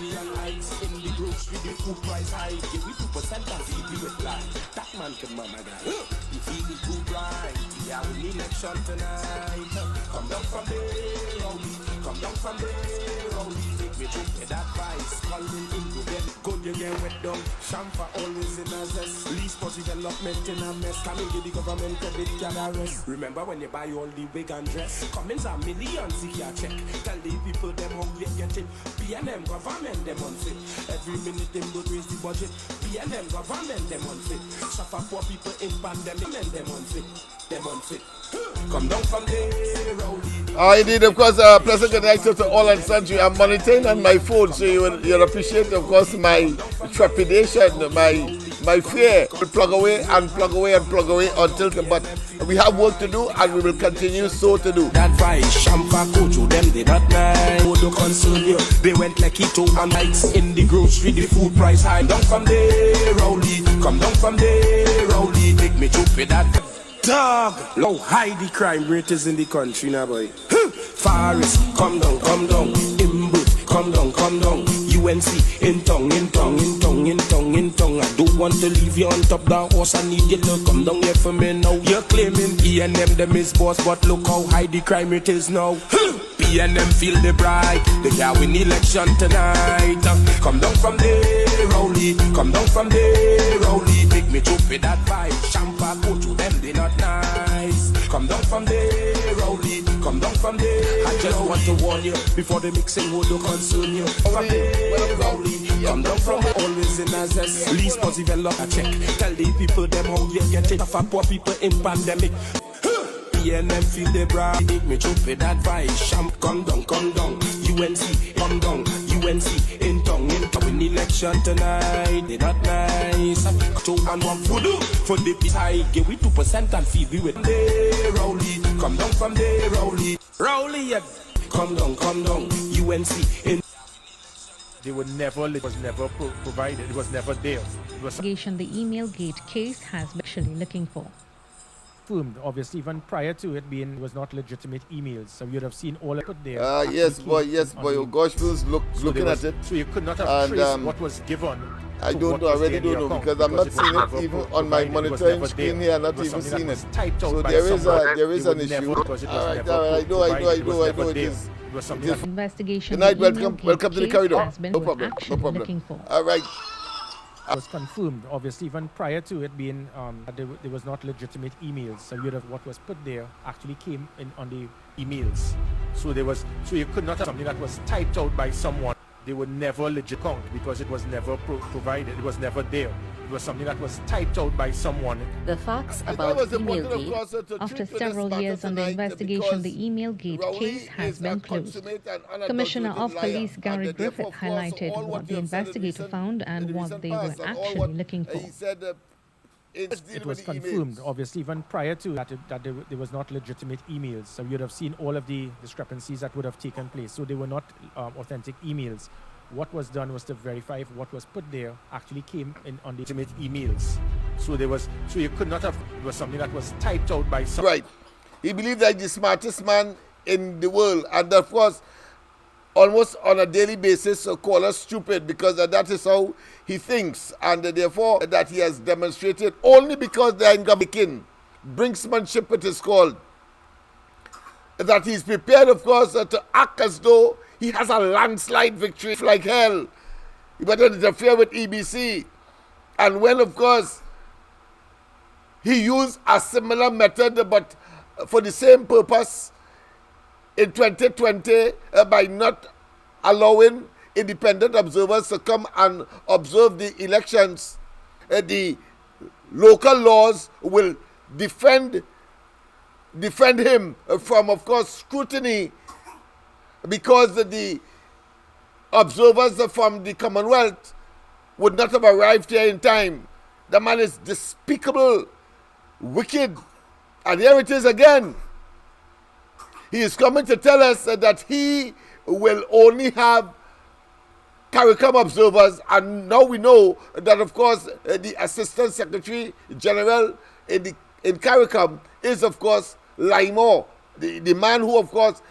million likes in the groups with the food price high. Give me 2% and feed you with lie. That man can mama guy. You feel it too right. Yeah, we need election tonight. Come down from there, Rowley. Come down from there, Rowley. Make me drink that vice. Calling into bed. Good you get wet down. Shamfa always in a zest. Least positive development in a mess. Coming to the government credit can arrest. Remember when you buy all the wig and dress? Comments are millions if you check. Tell the people them hungry and get it. PNM government them unfit. Every minute them go raise the budget. PNM government them unfit. Suffer poor people in pandemic and them unfit. Them unfit. Come down from there, Rowley. Indeed, of course, pleasant good night to all and sundry. I'm monitoring on my phone, so you'll appreciate, of course, my trepidation, my fear. We'll plug away and plug away and plug away until, but we have work to do and we will continue so to do. That vice, Shampa, Kojo, them they not nice. Oh, don't concern you. They went like keto and lights in the grocery, the food price high. Down from there, Rowley. Come down from there, Rowley. Take me to pay that. Dog, low high the crime rate is in the country now, boy. Forest, come down, Imbut, come down. UNC, in tongue. I don't want to leave you on top the horse. I need you to come down here for me now. You're claiming PNM them is boss, but look how high the crime rate is now. PNM feel the bright, they can win election tonight. Come down from there, Rowley. Come down from there, Rowley. Make me choke with that vibe. Shampa, Kojo, them they not nice. Come down from there, Rowley. Come down from there. I just want to warn you before the mixing would concern you. From there, Rowley. Come down from always in a zest. Least positive develop a check. Tell the people them how you get it. For poor people in pandemic. PNM feel the bright. Make me choke with that vibe. Shamp, come down. UNC, come down. UNC, in tongue. Win election tonight. They not nice. So and one voodoo for the peace high. Give we 2% and feed we with there, Rowley. Come down from there, Rowley. Rowley, yeah. Come down. UNC, in. They were never, it was never provided, it was never there. It was The email gate case has been actually looking for. Confirmed, obviously, even prior to it being, it was not legitimate emails. So you'd have seen all of it there. Yes, boy. Oh, gosh, who's looking at it. So you could not have traced what was given. I don't know, I really don't know, because I'm not seeing it even on my monitoring screen here. I'm not even seeing it. So there is an issue. All right, I know it is. Investigation. Good night, welcome to the corridor. No problem. All right. It was confirmed, obviously, even prior to it being, there was not legitimate emails. So you'd have what was put there actually came in on the emails. So you could not have something that was typed out by someone. They were never legit count because it was never provided. It was never there. It was something that was typed out by someone. The facts about Emailgate. After several years on the investigation, the Emailgate case has been closed. Commissioner of Police Gary Griffith highlighted what the investigator found and what they were actually looking for. It was confirmed, obviously, even prior to that, there was not legitimate emails. So you'd have seen all of the discrepancies that would have taken place. So they were not authentic emails. What was done was to verify if what was put there actually came in on the legitimate emails. So you could not have, it was something that was typed out by someone. Right. He believed that the smartest man in the world, and of course, almost on a daily basis, call us stupid because that is how he thinks, and therefore that he has demonstrated only because they are in government. Brinksmanship it is called. That he's prepared, of course, to act as though he has a landslide victory like hell. He better interfere with EBC. And when, of course, he used a similar method but for the same purpose in 2020 by not allowing independent observers to come and observe the elections, the local laws will defend him from, of course, scrutiny, because the observers from the Commonwealth would not have arrived here in time. The man is despicable, wicked, and here it is again. He is coming to tell us that he will only have CARICOM observers, and now we know that, of course, the Assistant Secretary General in CARICOM is, of course, Lymore, the man who, of course,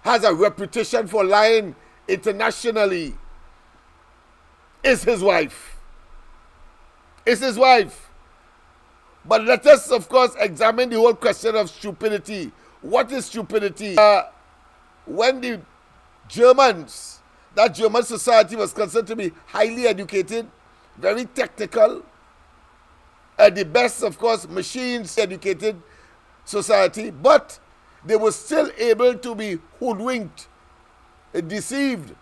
has a reputation for lying internationally is his wife. It's his wife. But let us, of course, examine the whole question of stupidity. What is stupidity? When the Germans, that German society was considered to be highly educated, very technical, the best, of course, machines educated society, but they were still able to be hoodwinked, deceived,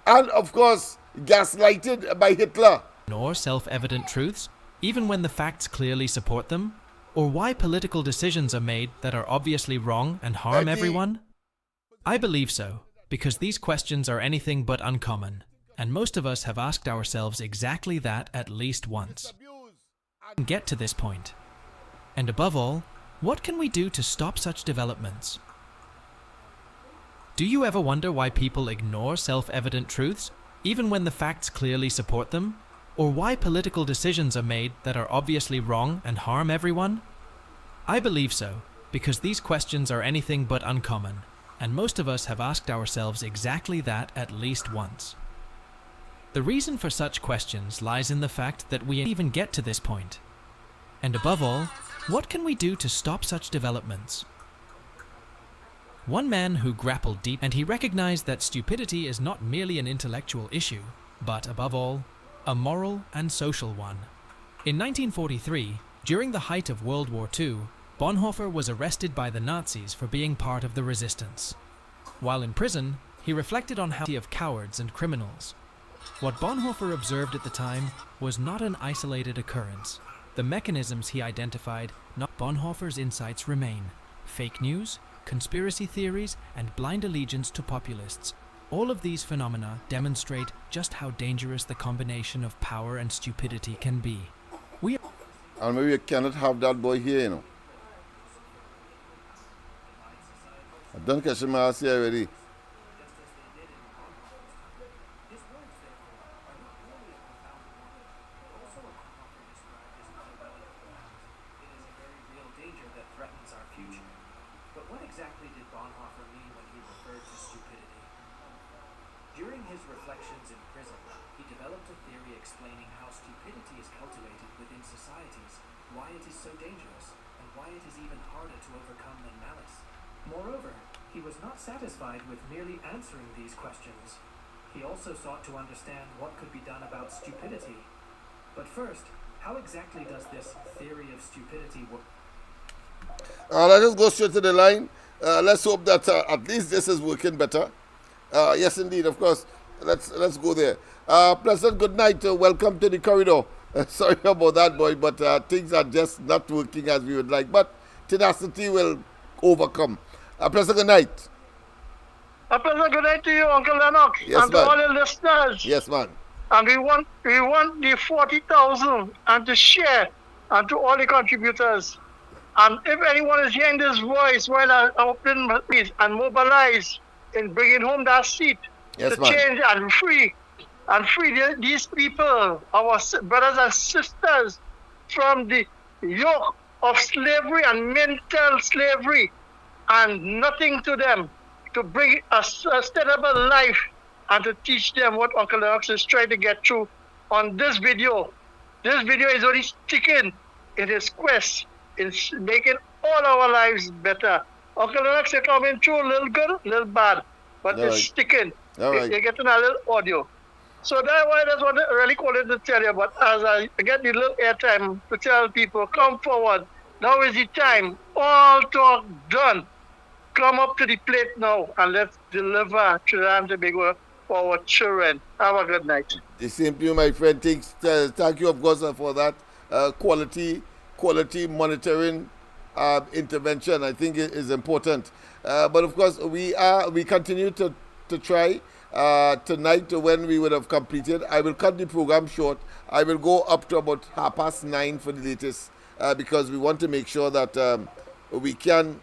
and, of course, gaslighted by Hitler. Ignore self-evident truths, even when the facts clearly support them? Or why political decisions are made that are obviously wrong and harm everyone? I believe so, because these questions are anything but uncommon, and most of us have asked ourselves exactly that at least once. Get to this point. And above all, what can we do to stop such developments? Do you ever wonder why people ignore self-evident truths, even when the facts clearly support them? Or why political decisions are made that are obviously wrong and harm everyone? I believe so, because these questions are anything but uncommon, and most of us have asked ourselves exactly that at least once. The reason for such questions lies in the fact that we even get to this point. And above all, what can we do to stop such developments? One man who grappled deep, and he recognized that stupidity is not merely an intellectual issue, but above all, a moral and social one. In 1943, during the height of World War II, Bonhoeffer was arrested by the Nazis for being part of the resistance. While in prison, he reflected on how of cowards and criminals. What Bonhoeffer observed at the time was not an isolated occurrence. The mechanisms he identified, not Bonhoeffer's insights remain: fake news, conspiracy theories, and blind allegiance to populists. All of these phenomena demonstrate just how dangerous the combination of power and stupidity can be. And maybe you cannot have that boy here, you know. I've done catch him out here already. During his reflections in prison, he developed a theory explaining how stupidity is cultivated within societies, why it is so dangerous, and why it is even harder to overcome than malice. Moreover, he was not satisfied with merely answering these questions. He also sought to understand what could be done about stupidity. But first, how exactly does this theory of stupidity work? Let's just go straight to the line. Let's hope that at least this is working better. Yes, indeed, of course. Let's go there. Pleasant good night. Welcome to the corridor. Sorry about that, boy, but things are just not working as we would like. But tenacity will overcome. Pleasant good night. A pleasant good night to you, Uncle Lennox, yes, and to all your listeners. Yes, man. And we want the 40,000 and to share and to all the contributors. And if anyone is hearing this voice while I'm opening my feet and mobilize in bringing home that seat yes, to man. change and free these people, our brothers and sisters, from the yoke of slavery and mental slavery, and nothing to them, to bring a sustainable life and to teach them what Uncle Lennox is trying to get through on this video. This video is only sticking in his quest in making all our lives better. Uncle Lennox is coming through a little good, a little bad, but all it's right. sticking. Right. You're getting a little audio. So that's why I just want to really call it to tell you, but as I get the little airtime to tell people, come forward. Now is the time. All talk done. Come up to the plate now and let's deliver Trinidad and Tobago for our children. Have a good night. The same to you, my friend. Thank you, of course, for that quality monitoring intervention. I think it is important. But of course, we continue to try. Tonight, when we would have completed, I will cut the program short. I will go up to about 9:30 for the latest, because we want to make sure that we can,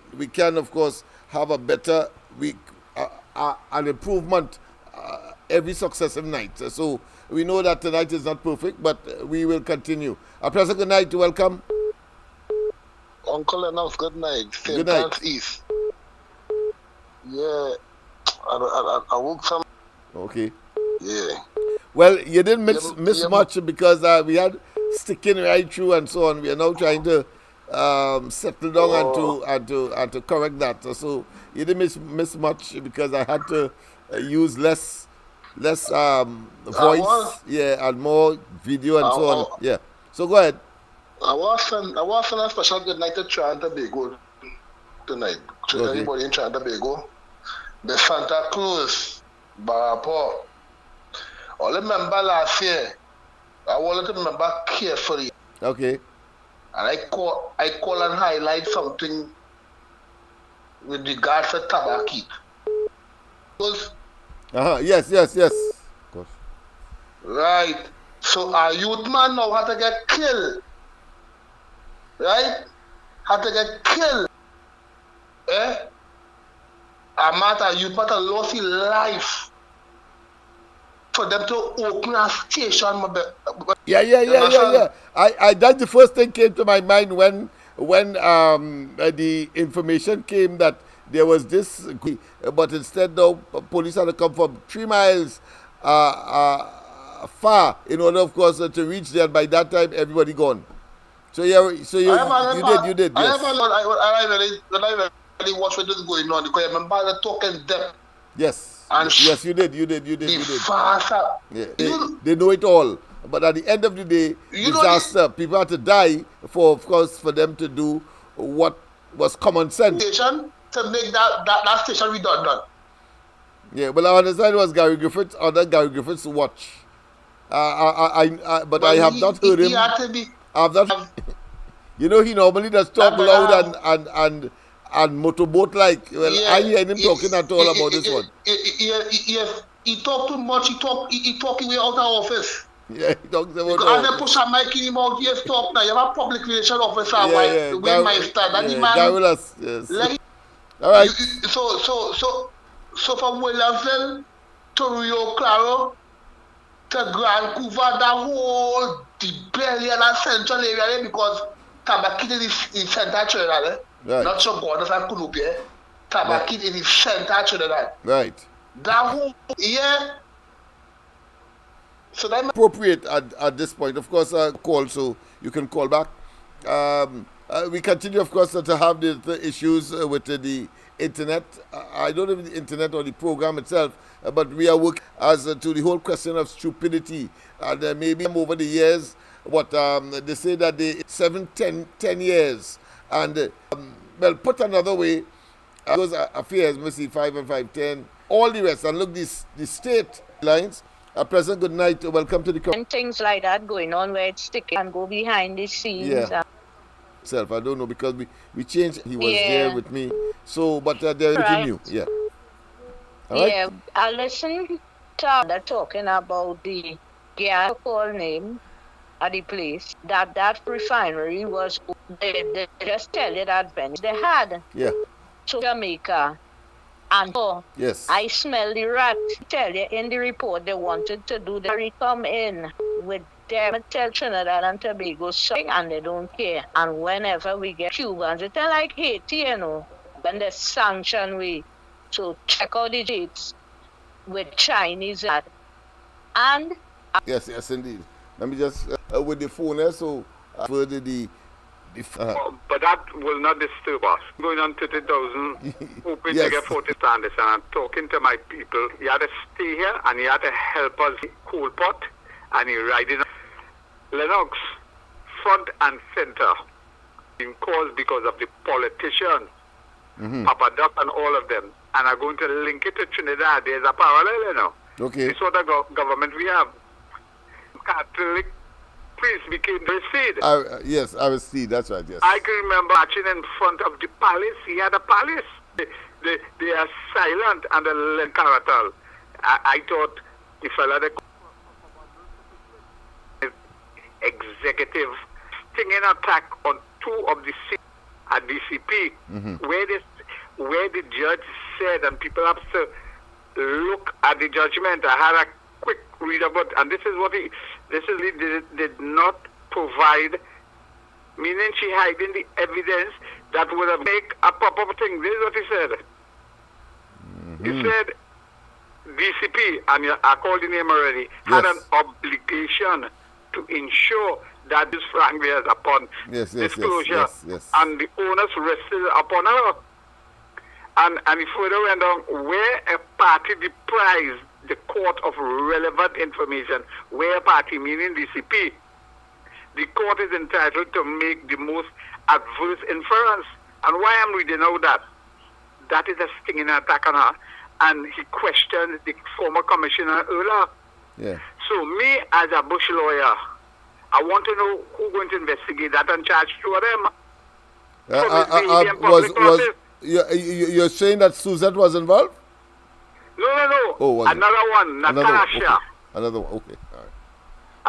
of course, have a better week, an improvement every successive night. So we know that tonight is not perfect, but we will continue. A pleasant good night. Welcome. Uncle Lennox, good night. Good night. East. Yeah. I work some. Okay. Yeah. Well, you didn't miss much because we had sticking right through and so on. We are now trying to settle down and to correct that. So you didn't miss much because I had to use less voice, and more video and so on. Yeah. So go ahead. I was send a special good night to Trinidad and Tobago tonight. To everybody in Trinidad and Tobago. The Santa Cruz, Barapo. I remember last year. I wanted to remember carefully. Okay. And I call and highlight something with regards to tobacco. Yes. Of course. Right. So our youth man now had to get killed. Right? Had to get killed. A youth man lost his life for them to open a station. Yeah. I that's the first thing came to my mind when the information came that there was this, but instead though police had to come from 3 miles far in order, of course, to reach there. By that time, everybody gone. So you did. Yes. I really watched what was going on because I remember the talking them. Yes. And yes, you did. Faster. Yeah. They know it all. But at the end of the day, disaster. People had to die for them to do what was common sense. To make that station redundant. Yeah, well, I understand it was Gary Griffiths under Gary Griffiths' watch. But I have not heard him. I have not. You know, he normally does talk loud and motorboat like. Well, I hear him talking at all about this one. Yes, he talk too much. He talking way out of office. Yeah, he talks about. Because as they push a mic in him out, he talk now. You have a public relation officer, the way my style. That the man. Yes. Like, all right. So from Williamsville to Rio Claro to Grand Couva, that whole the belly and that central area because Tabakit is the center Trinidad. Right. Not so God as I could look here. Tabakit is the center Trinidad. Right. That whole so that appropriate at this point. Of course, call, so you can call back. We continue, of course, to have the issues with the internet. I don't know if the internet or the program itself, but we are working as to the whole question of stupidity. And maybe over the years, they say that they 10 years. And, well, put another way, those affairs, Missy 5 and 510, all the rest. And look, the state lines. President, good night. Welcome to the... And things like that going on where it's sticking and go behind the scenes. Yeah. I don't know because we changed. He was there with me. So, but they're looking new. Yeah. All right? Yeah. I listened to they're talking about the call name at the place. That refinery was... They just tell you that bench they had. Yeah. To Jamaica. And yes, I smell the rat. Tell you in the report they wanted to do the come in with them tell Trinidad and Tobago something and they don't care. And whenever we get Cubans, it's like Haiti, when they sanction we to check out the dates with Chinese and yes indeed. Let me just with the phone there, so further but that will not disturb us. Going on 30,000, hoping to get 40 standards, and I'm talking to my people. He had to stay here and he had to help us coal pot, and he riding Lennox front and center in cause because of the politicians, Papa Duck and all of them. And I'm going to link it to Trinidad. There's a parallel, Okay. This sort of government we have. Catholic priest became the seed. Yes, I will see. That's right. Yes. I can remember marching in front of the palace. He had a palace. They are silent and the caratal. I thought the fella the executive stinging attack on 2 of the at DCP, where the judge said, and people have to look at the judgment. I had a quick read about, and this is what he did not provide, meaning she hiding the evidence that would have made a proper thing. This is what he said. He said DCP, and I called the name already, had an obligation to ensure that this frankly is upon disclosure, and the onus rested upon her. And it further went on, where a party deprives the court of relevant information, where a party, meaning DCP, the court is entitled to make the most adverse inference. And why I'm reading out that is a stinging attack on her. And he questioned the former commissioner earlier. Yeah. So me, as a bush lawyer, I want to know who's going to investigate that and charge two of them. You're saying that Suzette was involved? No. Oh, another one, Natasha. Another one, okay. All right.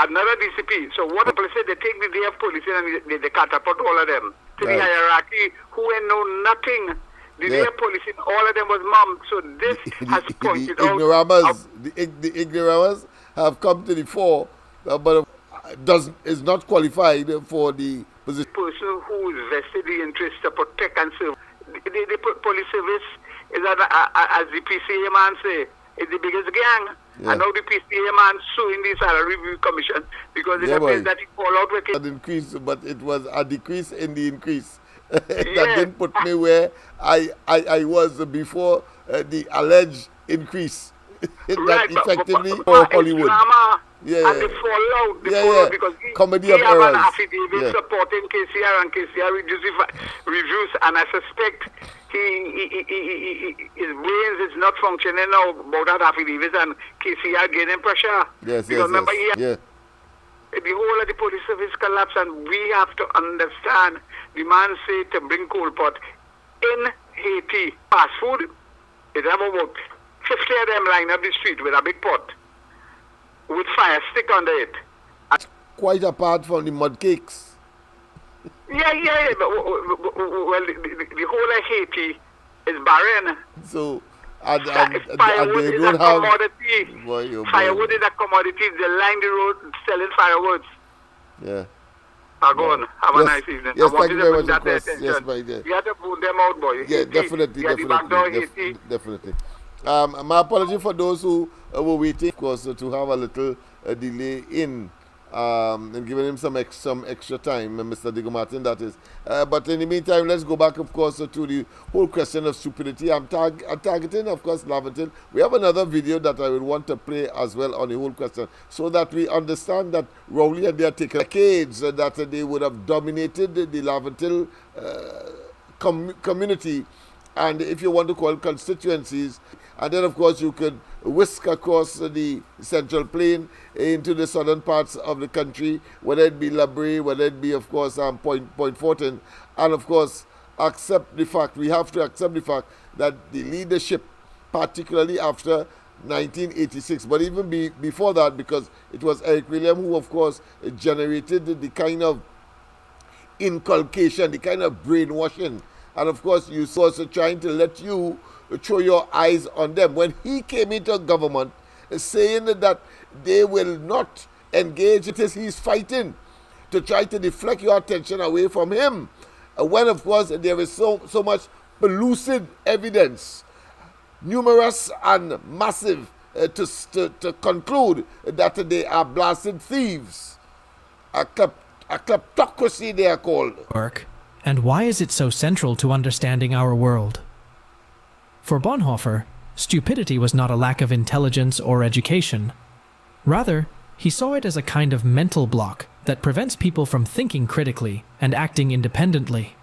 Another DCP. So what the police say, they take the day of policing and they catapult all of them to the hierarchy who ain't know nothing. The day of policing, all of them was mom. So this has pointed out. The ignoramus have come to the fore, but is not qualified for the position. Person who is vested the interest to protect and serve. The police service is, as the PCA man say, is the biggest gang. Yeah. And now the PCA man suing the Salary Review Commission because it appears that it fall out with it. Increase, but it was a decrease in the increase. That didn't put me where I was before the alleged increase. That effectively for Hollywood. And they fall out. Because comedy he of have errors. An affidavit supporting KCR and KCR reviews, and I suspect his brains is not functioning now about that affidavit, and KCR gaining pressure. Remember, the whole of the police service collapsed, and we have to understand. The man said to bring coal pot in Haiti. Fast food, it have about 50 of them lying up the street with a big pot with fire stick under it. Quite apart from the mud cakes. Yeah. Well, the whole of Haiti is barren. So, and they don't have commodity. Firewood is a commodity. They line the road selling firewood. Yeah. Go on. Have a nice evening. Yes, thank you very much, of course. Yes, my dear. You have to put them out, boy. Yeah, definitely. My apology for those who were waiting, of course, to have a little delay in and giving him some extra time, Mr. Diego Martin, that is. But in the meantime, let's go back, of course, to the whole question of stupidity. I'm targeting, of course, Laventon. We have another video that I would want to play as well on the whole question, so that we understand that Rowley and their decades that they would have dominated the Laventon community, and if you want to call it constituencies. And then, of course, you could whisk across the Central Plain into the southern parts of the country, whether it be Labrie, whether it be, of course, Point Fortin. And, of course, we have to accept the fact that the leadership, particularly after 1986, but even before that, because it was Eric William who, of course, generated the kind of inculcation, the kind of brainwashing. And, of course, you saw also trying to let you throw your eyes on them. When he came into government saying that they will not engage, he's fighting to try to deflect your attention away from him. When, of course, there is so much pellucid evidence, numerous and massive, to conclude that they are blasted thieves. A kleptocracy, they are called. And why is it so central to understanding our world? For Bonhoeffer, stupidity was not a lack of intelligence or education. Rather, he saw it as a kind of mental block that prevents people from thinking critically and acting independently.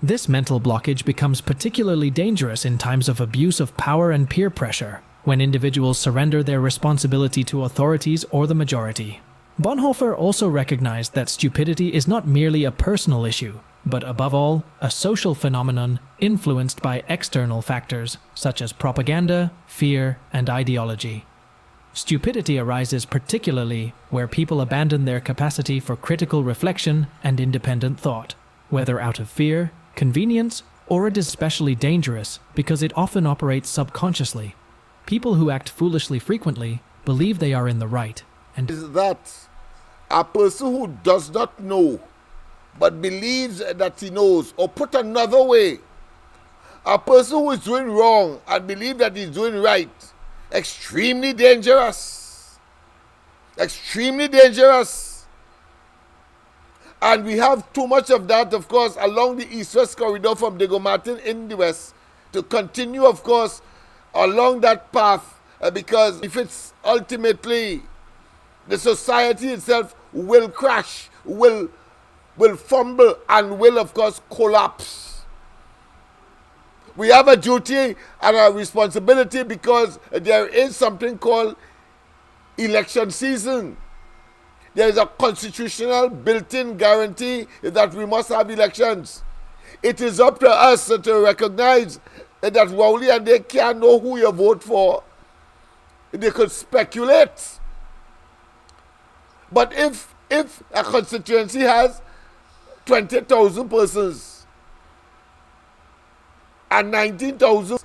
This mental blockage becomes particularly dangerous in times of abuse of power and peer pressure, when individuals surrender their responsibility to authorities or the majority. Bonhoeffer also recognized that stupidity is not merely a personal issue, but above all, a social phenomenon influenced by external factors such as propaganda, fear, and ideology. Stupidity arises particularly where people abandon their capacity for critical reflection and independent thought, whether out of fear, convenience, or it is especially dangerous because it often operates subconsciously. People who act foolishly frequently believe they are in the right. And is that a person who does not know but believes that he knows, or put another way, a person who is doing wrong and believes that he's doing right, extremely dangerous. Extremely dangerous. And we have too much of that, of course, along the east-west corridor from Diego Martin in the west to continue, of course, along that path because if it's ultimately the society itself will crash, will fumble and will, of course, collapse. We have a duty and a responsibility because there is something called election season. There is a constitutional built-in guarantee that we must have elections. It is up to us to recognize that Rowley and they can't know who you vote for. They could speculate. But if a constituency has 20,000 persons and 19,000,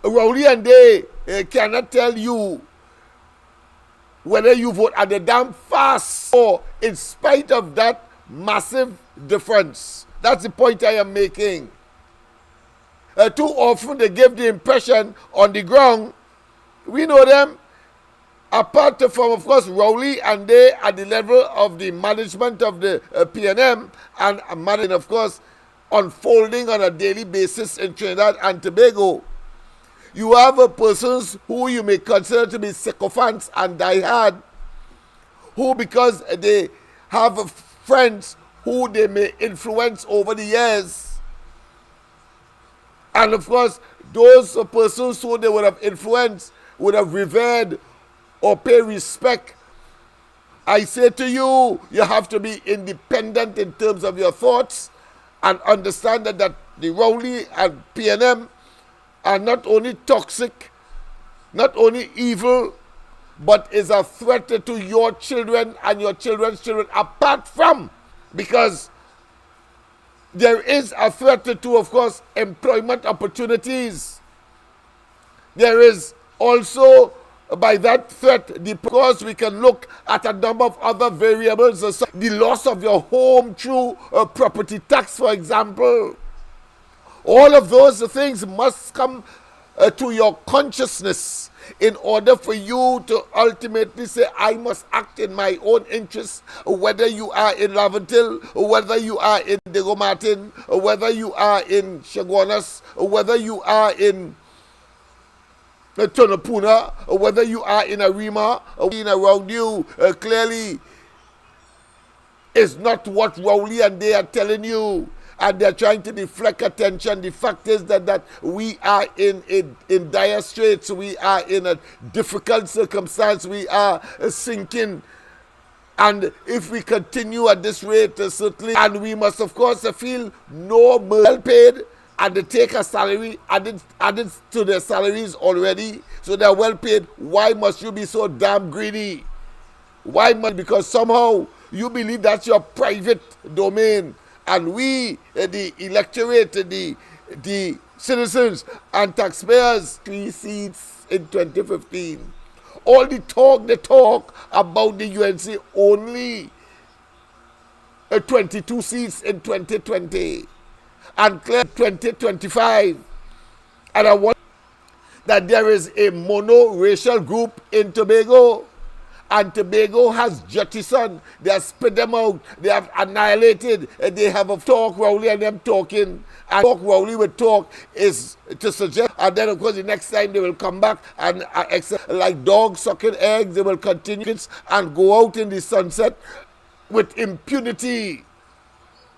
Rowley and they cannot tell you whether you vote at the damn fast or in spite of that massive difference. That's the point I am making. Too often they give the impression on the ground, we know them, apart from, of course, Rowley and they at the level of the management of the PNM and managing, of course, unfolding on a daily basis in Trinidad and Tobago. You have persons who you may consider to be sycophants and diehard, who because they have friends who they may influence over the years. And of course, those persons who they would have influenced, would have revered or pay respect. I say to you, you have to be independent in terms of your thoughts and understand that the Rowley and PNM are not only toxic, not only evil, but is a threat to your children and your children's children, apart from, because there is a threat to, of course, employment opportunities. There is also, by that threat, because we can look at a number of other variables, the loss of your home through property tax, for example. All of those things must come to your consciousness in order for you to ultimately say, I must act in my own interest, whether you are in Laventil, whether you are in Diego Martin, whether you are in Chaguanas, whether you are in Tonopuna, whether you are in Arima, or in around you, clearly is not what Rowley and they are telling you. And they're trying to deflect attention. The fact is that we are in dire straits. We are in a difficult circumstance. We are sinking. And if we continue at this rate, certainly, and we must, of course, feel no well paid, and they take a salary added to their salaries already, so they're well paid. Why must you be so damn greedy? Why must? Because somehow you believe that's your private domain. And we, the electorate, the citizens and taxpayers, 3 seats in 2015. All the talk about the UNC only 22 seats in 2020. And clear 2025. And I want that there is a mono-racial group in Tobago. And Tobago has jettisoned, they have spit them out, they have annihilated, they have a talk, Rowley and them talking, and talk Rowley with talk is to suggest, and then of course the next time they will come back and like dogs sucking eggs, they will continue and go out in the sunset with impunity.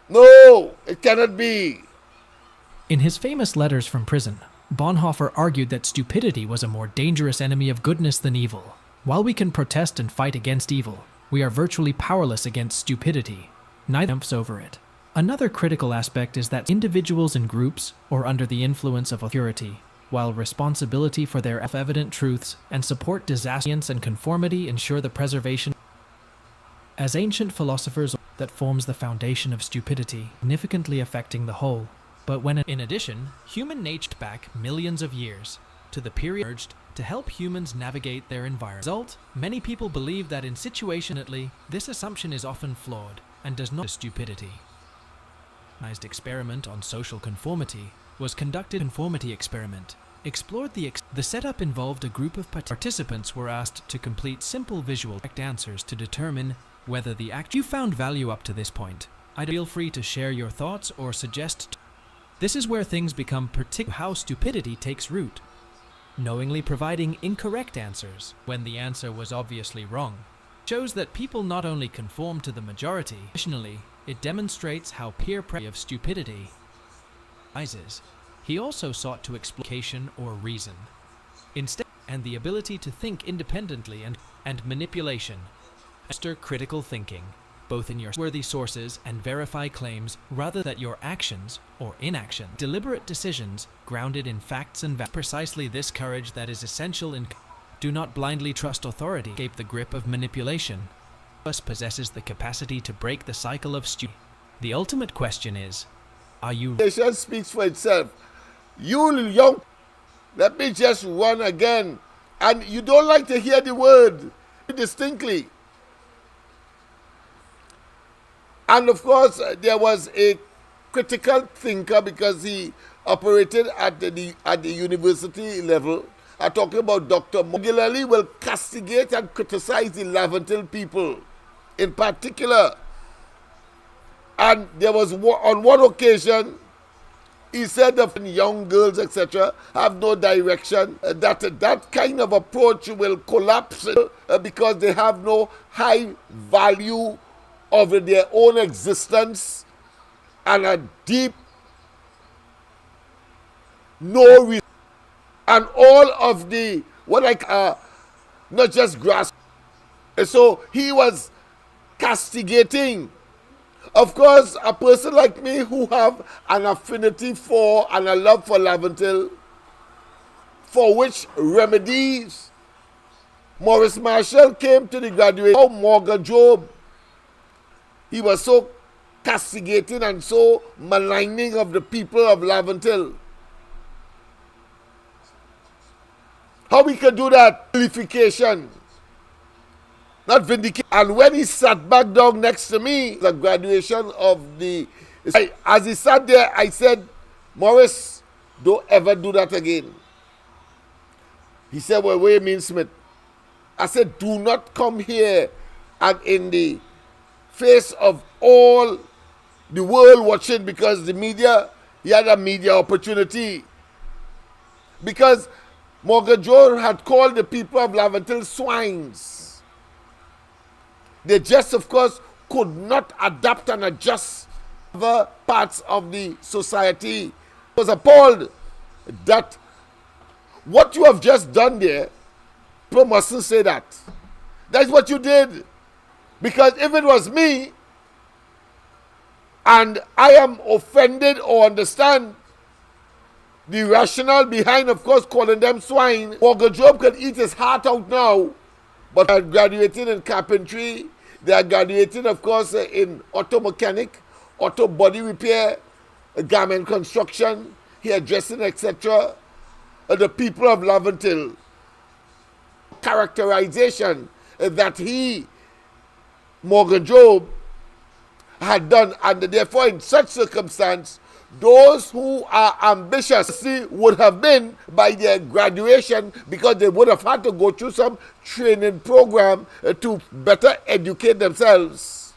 No, it cannot be. In his famous letters from prison, Bonhoeffer argued that stupidity was a more dangerous enemy of goodness than evil. While we can protest and fight against evil, we are virtually powerless against stupidity. Neither triumphs over it. Another critical aspect is that individuals and groups, or under the influence of authority, while responsibility for their evident truths and support disaster and conformity ensure the preservation. As ancient philosophers, that forms the foundation of stupidity, significantly affecting the whole. But when, in addition, human nature back millions of years to the period urged to help humans navigate their environment. Result, many people believe that in situationally, this assumption is often flawed and does not stupidity. An experiment on social conformity was conducted conformity experiment explored the setup involved a group of participants were asked to complete simple visual answers to determine whether the act you found value up to this point. I'd feel free to share your thoughts or suggest. This is where things become particular how stupidity takes root. Knowingly providing incorrect answers when the answer was obviously wrong shows that people not only conform to the majority, additionally, it demonstrates how peer pressure of stupidity rises. He also sought to explication or reason instead, and the ability to think independently and manipulation. Foster critical thinking, both in your worthy sources and verify claims rather than your actions or inaction. Deliberate decisions grounded in facts and precisely this courage that is essential in do not blindly trust authority, escape the grip of manipulation. Us possesses the capacity to break the cycle of stupidity. The ultimate question is, are you... Nation speaks for itself. You young, let me just run again. And you don't like to hear the word distinctly. And of course, there was a critical thinker because he operated at the university level. I'm talking about Dr. Regularly will castigate and criticize the Laventille people in particular. And there was on one occasion, he said that young girls, etc., have no direction, that kind of approach will collapse because they have no high value of their own existence and a deep no reason. And all of the, not just grass. So he was castigating. Of course, a person like me who have an affinity for and a love for Laventille, for which remedies Maurice Marshall came to the graduation. Oh, Morgan Job, he was so castigating and so maligning of the people of Laventille. How we can do that? Vilification, not vindication. And when he sat back down next to me, the graduation of the... as he sat there, I said, Maurice, don't ever do that again. He said, well, what do you mean, Smith? I said, do not come here and in the face of all the world watching, because the media, he had a media opportunity. Because Morgan Joe had called the people of Laventille swines. They just, of course, could not adapt and adjust other parts of the society. I was appalled that what you have just done there, people mustn't say that. That's what you did. Because if it was me, and I am offended or understand the rationale behind, of course, calling them swine, Morgan Job can eat his heart out now, but they are graduating in carpentry, they are graduating, of course, in auto mechanic, auto body repair, garment construction, hairdressing, etc. The people of Laventille, characterization that he, Morgan Job, had done, and therefore in such circumstance, those who are ambitious would have been by their graduation, because they would have had to go through some training program to better educate themselves.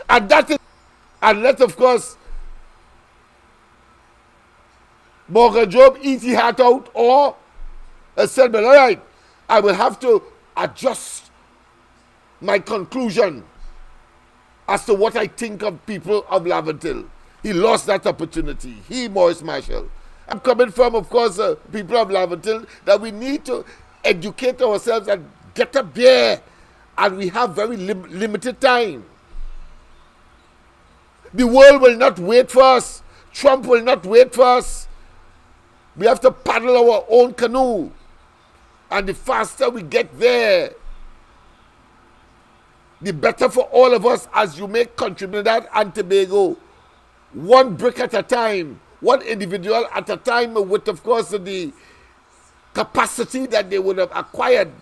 And that is, unless of course Morgan Job eat his heart out, or said, well, all right, I will have to adjust my conclusion as to what I think of people of Laventille. He lost that opportunity. He, Maurice Marshall. I'm coming from, of course, people of Laventille, that we need to educate ourselves and get up there. And we have very limited time. The world will not wait for us. Trump will not wait for us. We have to paddle our own canoe. And the faster we get there, the better for all of us as you make Trinidad and Tobago, one brick at a time, one individual at a time, with, of course, the capacity that they would have acquired.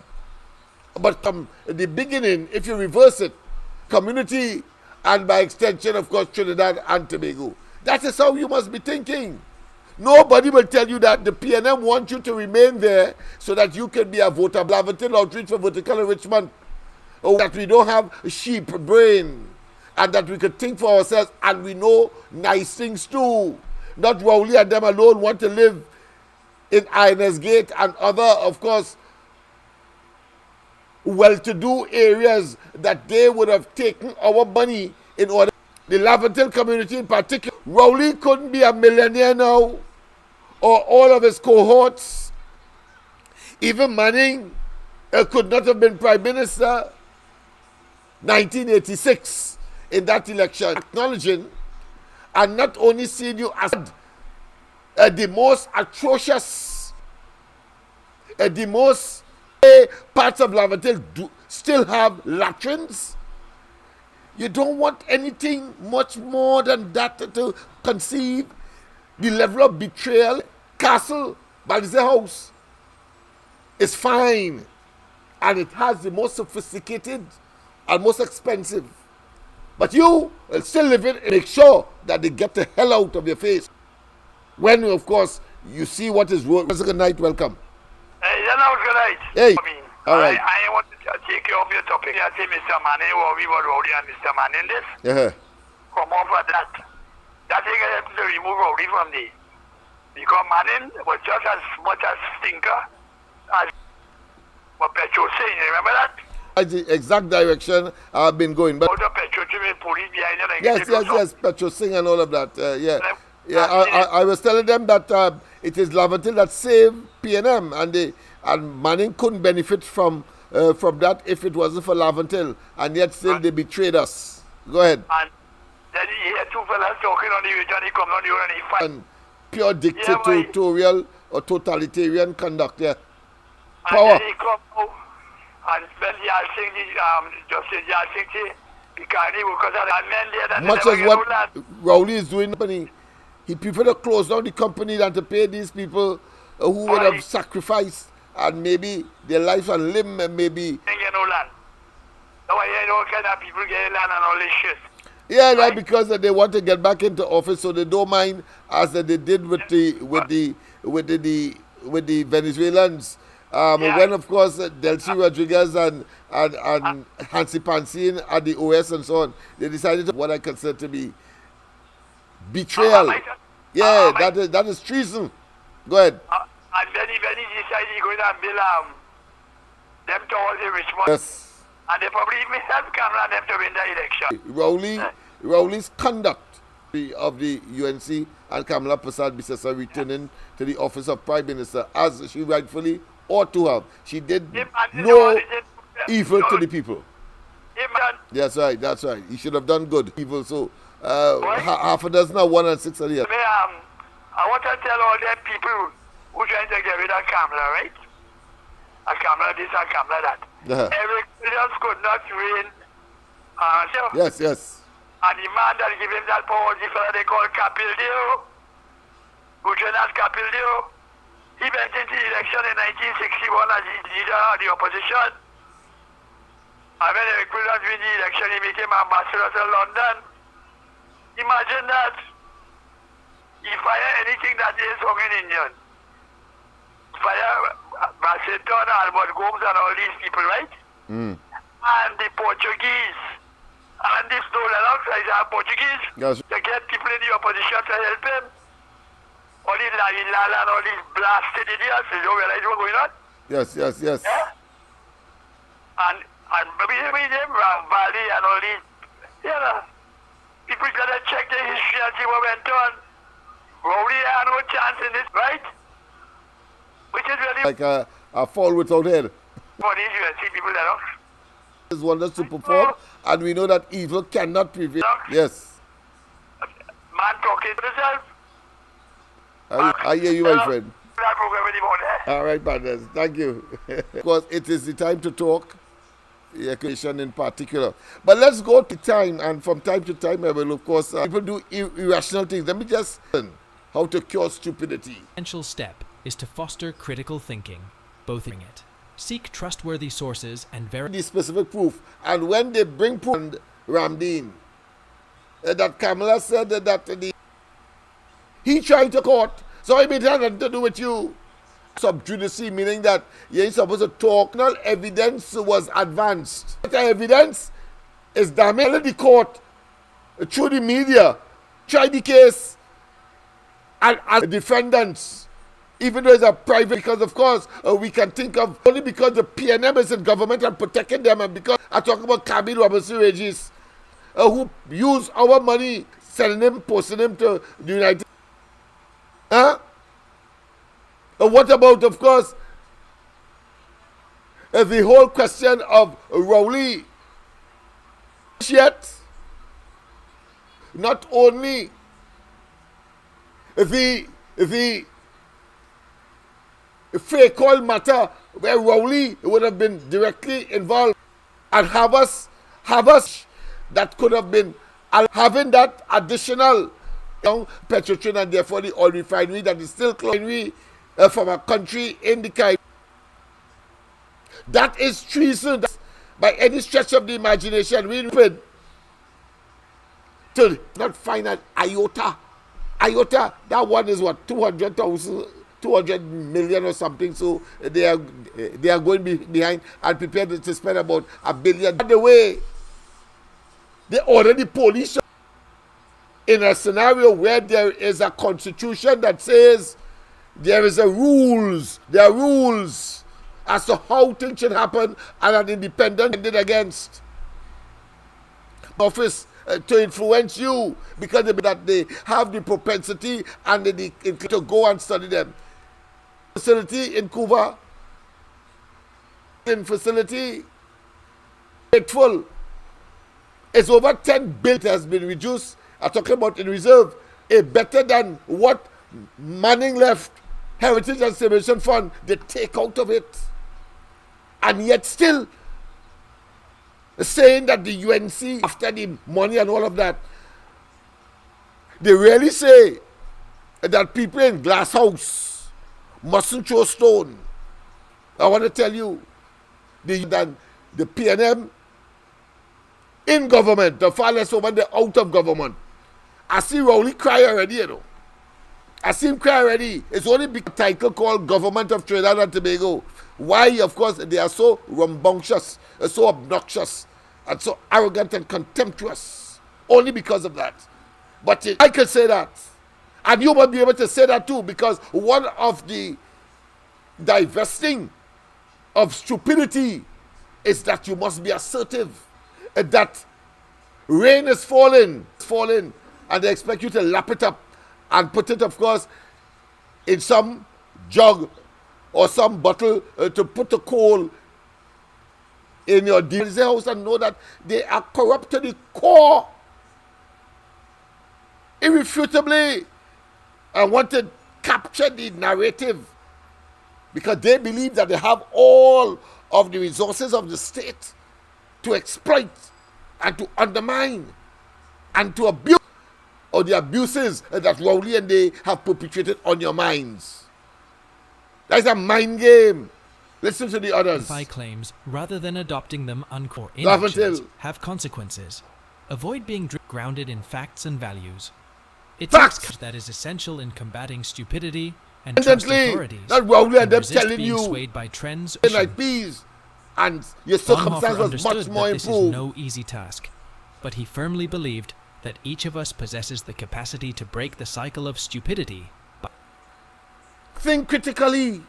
But from the beginning, if you reverse it, community, and by extension, of course, Trinidad and Tobago. That is how you must be thinking. Nobody will tell you that the PNM wants you to remain there so that you can be a voter. Blaverton outreach for vertical enrichment. Or that we don't have a sheep brain and that we could think for ourselves and we know nice things too. Not Rowley and them alone want to live in Ironers Gate and other, of course, well-to-do areas that they would have taken our money in order. The Laventille community in particular. Rowley couldn't be a millionaire now, or all of his cohorts. Even Manning could not have been Prime Minister 1986 in that election. Acknowledging and not only seeing you as the most atrocious, the most parts of Laventille still have latrines. You don't want anything much more than that to conceive the level of betrayal. Castle, Balize House, is fine. And it has the most sophisticated and most expensive. But you will still live in it. Make sure that they get the hell out of your face. When, of course, you see what is wrong. Good night, welcome. Hey, good night. Hey, all right. I want to take you off your topic. I say Mr. Manning, or we were Rowley and Mr. Manning this. Come off of that. That thing I have to remove Rowley from the. Because Manning was just as much as stinker as what Petro saying. Remember that? The exact direction I've been going. But Petro police behind you. Yes, Petro Singh and all of that. I was telling them that it is Laventille that saved PNM, and Manning couldn't benefit from that if it wasn't for Laventille, and yet still they betrayed us. Go ahead. And then he had two fellas talking on the region, he come on the road and he fight. And pure dictatorial or totalitarian conduct, Power. And then he come out, and when the Alsing, Justice Alsing, because of men there that much as what Rowley is doing, he preferred to close down the company than to pay these people who would have sacrificed and maybe their life and limb maybe. Yeah, because they want to get back into office, so they don't mind as they did with the Venezuelans. When of course Delcy Rodriguez and Hansi Pansin at the OS and so on, they decided to what I consider to be betrayal. That is treason. Go ahead. And then he decided he going to build them towards the Richmond. Yes. And they probably even help Cameron them to win the election. Rowley's conduct of the UNC and Kamala Prasad Bisesa returning to the office of Prime Minister as she rightfully ought to have. She did no evil to the people. That's right. He should have done good. Evil, so half a dozen or 1 and 6 of the other. I want to tell all them people who trying to get rid of Kamala, right? A Kamala this and Kamala that. Every Christians could not reign. Yes. And the man that gave him that power was the fellow they call Capildeo, who joined as Capildeo. He went into the election in 1961 as the leader of the opposition. And when the Equidans win the election, he became ambassador to London. Imagine that. He fired anything that is wrong in Indian. Fire Basseton, Albert Gomes and all these people, right? And the Portuguese. And this Lennox is a Portuguese. Yes. To get people in the opposition to help him. All these Lala and all these blasted idiots, you don't realize what's going on? Yes. Yeah? And with them, Valley and all these, people gotta check the history and see what went on. Rowley had no chance in this, right? Which is really like a fall without head. For these UNC people, Is wonders to perform, and we know that evil cannot prevail. Yes. Man talking to himself. I hear you, my friend. All right, partners. Thank you. Because it is the time to talk, the equation in particular. But let's go to time, and from time to time, I will, of course, people do irrational things. Let me just learn how to cure stupidity. Essential step is to foster critical thinking, both in it. Seek trustworthy sources and verify the specific proof. And when they bring proof, Ramdeen, that Kamala said that he tried to court So it has nothing to do with you. Subjudice, meaning that you ain't supposed to talk. No evidence was advanced. The evidence is damaged the court through the media. Try the case and as defendants, even though it's a private, because of course we can think of only because the PNM is in government and protecting them, and because I talk about Kabir Robinson Regis, who use our money, sending him, posting him to the United States. What about, of course, the whole question of Rowley? Yet, not only the fake oil matter where Rowley would have been directly involved, and have us that could have been having that additional petroleum, and therefore the oil refinery that is still closing from a country in the Caribbean. That is treason. By any stretch of the imagination, we need to not find an iota. Iota, that one is what, 200 million or something. So they are going behind and prepared to spend about $1 billion. By the way, they ordered the police in a scenario where there is a constitution that says there are rules as to how things should happen, and an independent did against office to influence you because they have the propensity and they to go and study them. Facility in Cuba, facility grateful. It's over 10 billion has been reduced. I'm talking about in reserve, better than what Manning left. Heritage and Civilization Fund, they take out of it. And yet still saying that the UNC, after the money and all of that, they really say that people in glass house mustn't throw stone. I want to tell you, the PNM in government, the far less over the out of government. I see Rowley cry already, you know. I see him cry already. It's only big title called Government of Trinidad and Tobago. Why? Of course, they are so rambunctious, so obnoxious, and so arrogant and contemptuous. Only because of that. But I can say that. And you must be able to say that too, because one of the divesting of stupidity is that you must be assertive. That rain is falling, and they expect you to lap it up and put it, of course, in some jug or some bottle to put the coal in your house and know that they are corrupt to the core. Irrefutably, I want to capture the narrative because they believe that they have all of the resources of the state to exploit and to undermine and to abuse, or the abuses that Rowley and they have perpetrated on your minds. That's a mind game. Listen to the others. Justify claims rather than adopting them or inactions have consequences. Avoid being grounded in facts and values. It's facts that is essential in combating stupidity and trust authorities. Not Rowley and them resist telling being you swayed by trends. like peas, and your circumstance was much more this improved. Is no easy task, but he firmly believed that each of us possesses the capacity to break the cycle of stupidity. Think critically.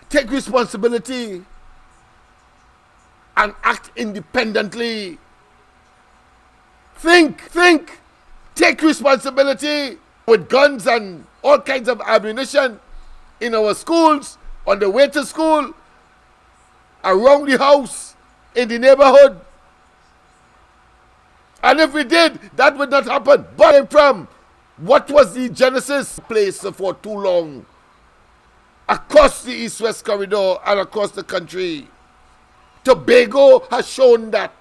Take responsibility. And act independently. Think. Take responsibility with guns and all kinds of ammunition in our schools, on the way to school, around the house, in the neighborhood. And if we did, that would not happen. But from what was the genesis place for too long? Across the East-West corridor and across the country. Tobago has shown that.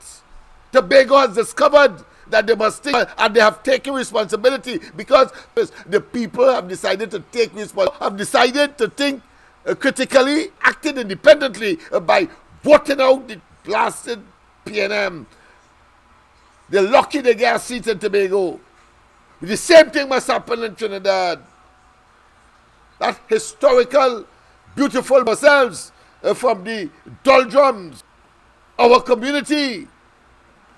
Tobago has discovered that they must think, and they have taken responsibility because the people have decided to take responsibility, have decided to think critically, acted independently by voting out the blasted PNM. They're lucky they get seats in Tobago. The same thing must happen in Trinidad. that historical, beautiful ourselves from the doldrums of our community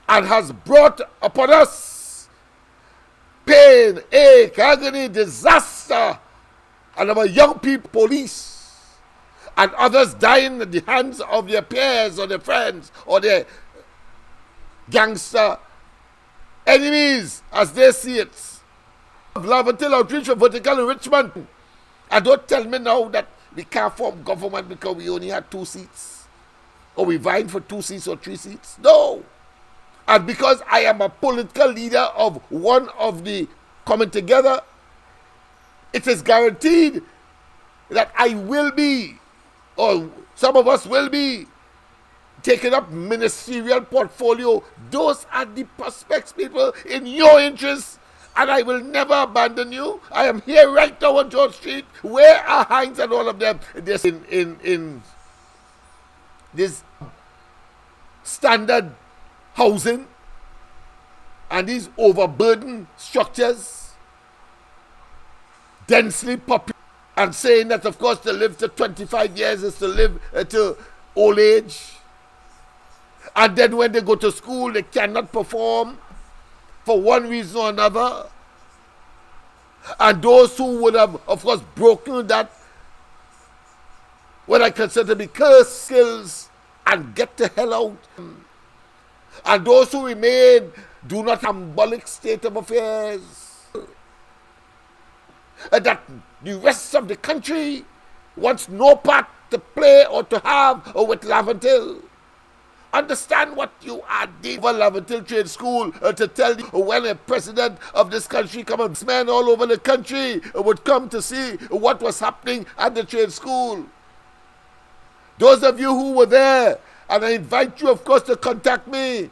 and has brought upon us pain, ache, agony, disaster, and our young people, police, and others dying at the hands of their peers or their friends or their gangster enemies as they see it. Love until outreach for vertical enrichment. And don't tell me now that we can't form government because we only had 2 seats. Or we vying for 2 seats or 3 seats. No. And because I am a political leader of one of the coming together, it is guaranteed that I will be, or some of us will be, taking up ministerial portfolio. Those are the prospects, people, in your interest. And I will never abandon you. I am here right now on George Street. Where are Hines and all of them? This in this standard housing and these overburdened structures, densely populated, and saying that, of course, to live to 25 years is to live to old age. And then when they go to school, they cannot perform for one reason or another. And those who would have, of course, broken that, what I consider to be cursed skills, and get the hell out. And those who remain do not have symbolic state of affairs. And that the rest of the country wants no part to play or to have with Laventille. Understand what you are doing for Laventille Trade School to tell you when a president of this country come and men all over the country would come to see what was happening at the trade school. Those of you who were there, and I invite you, of course, to contact me.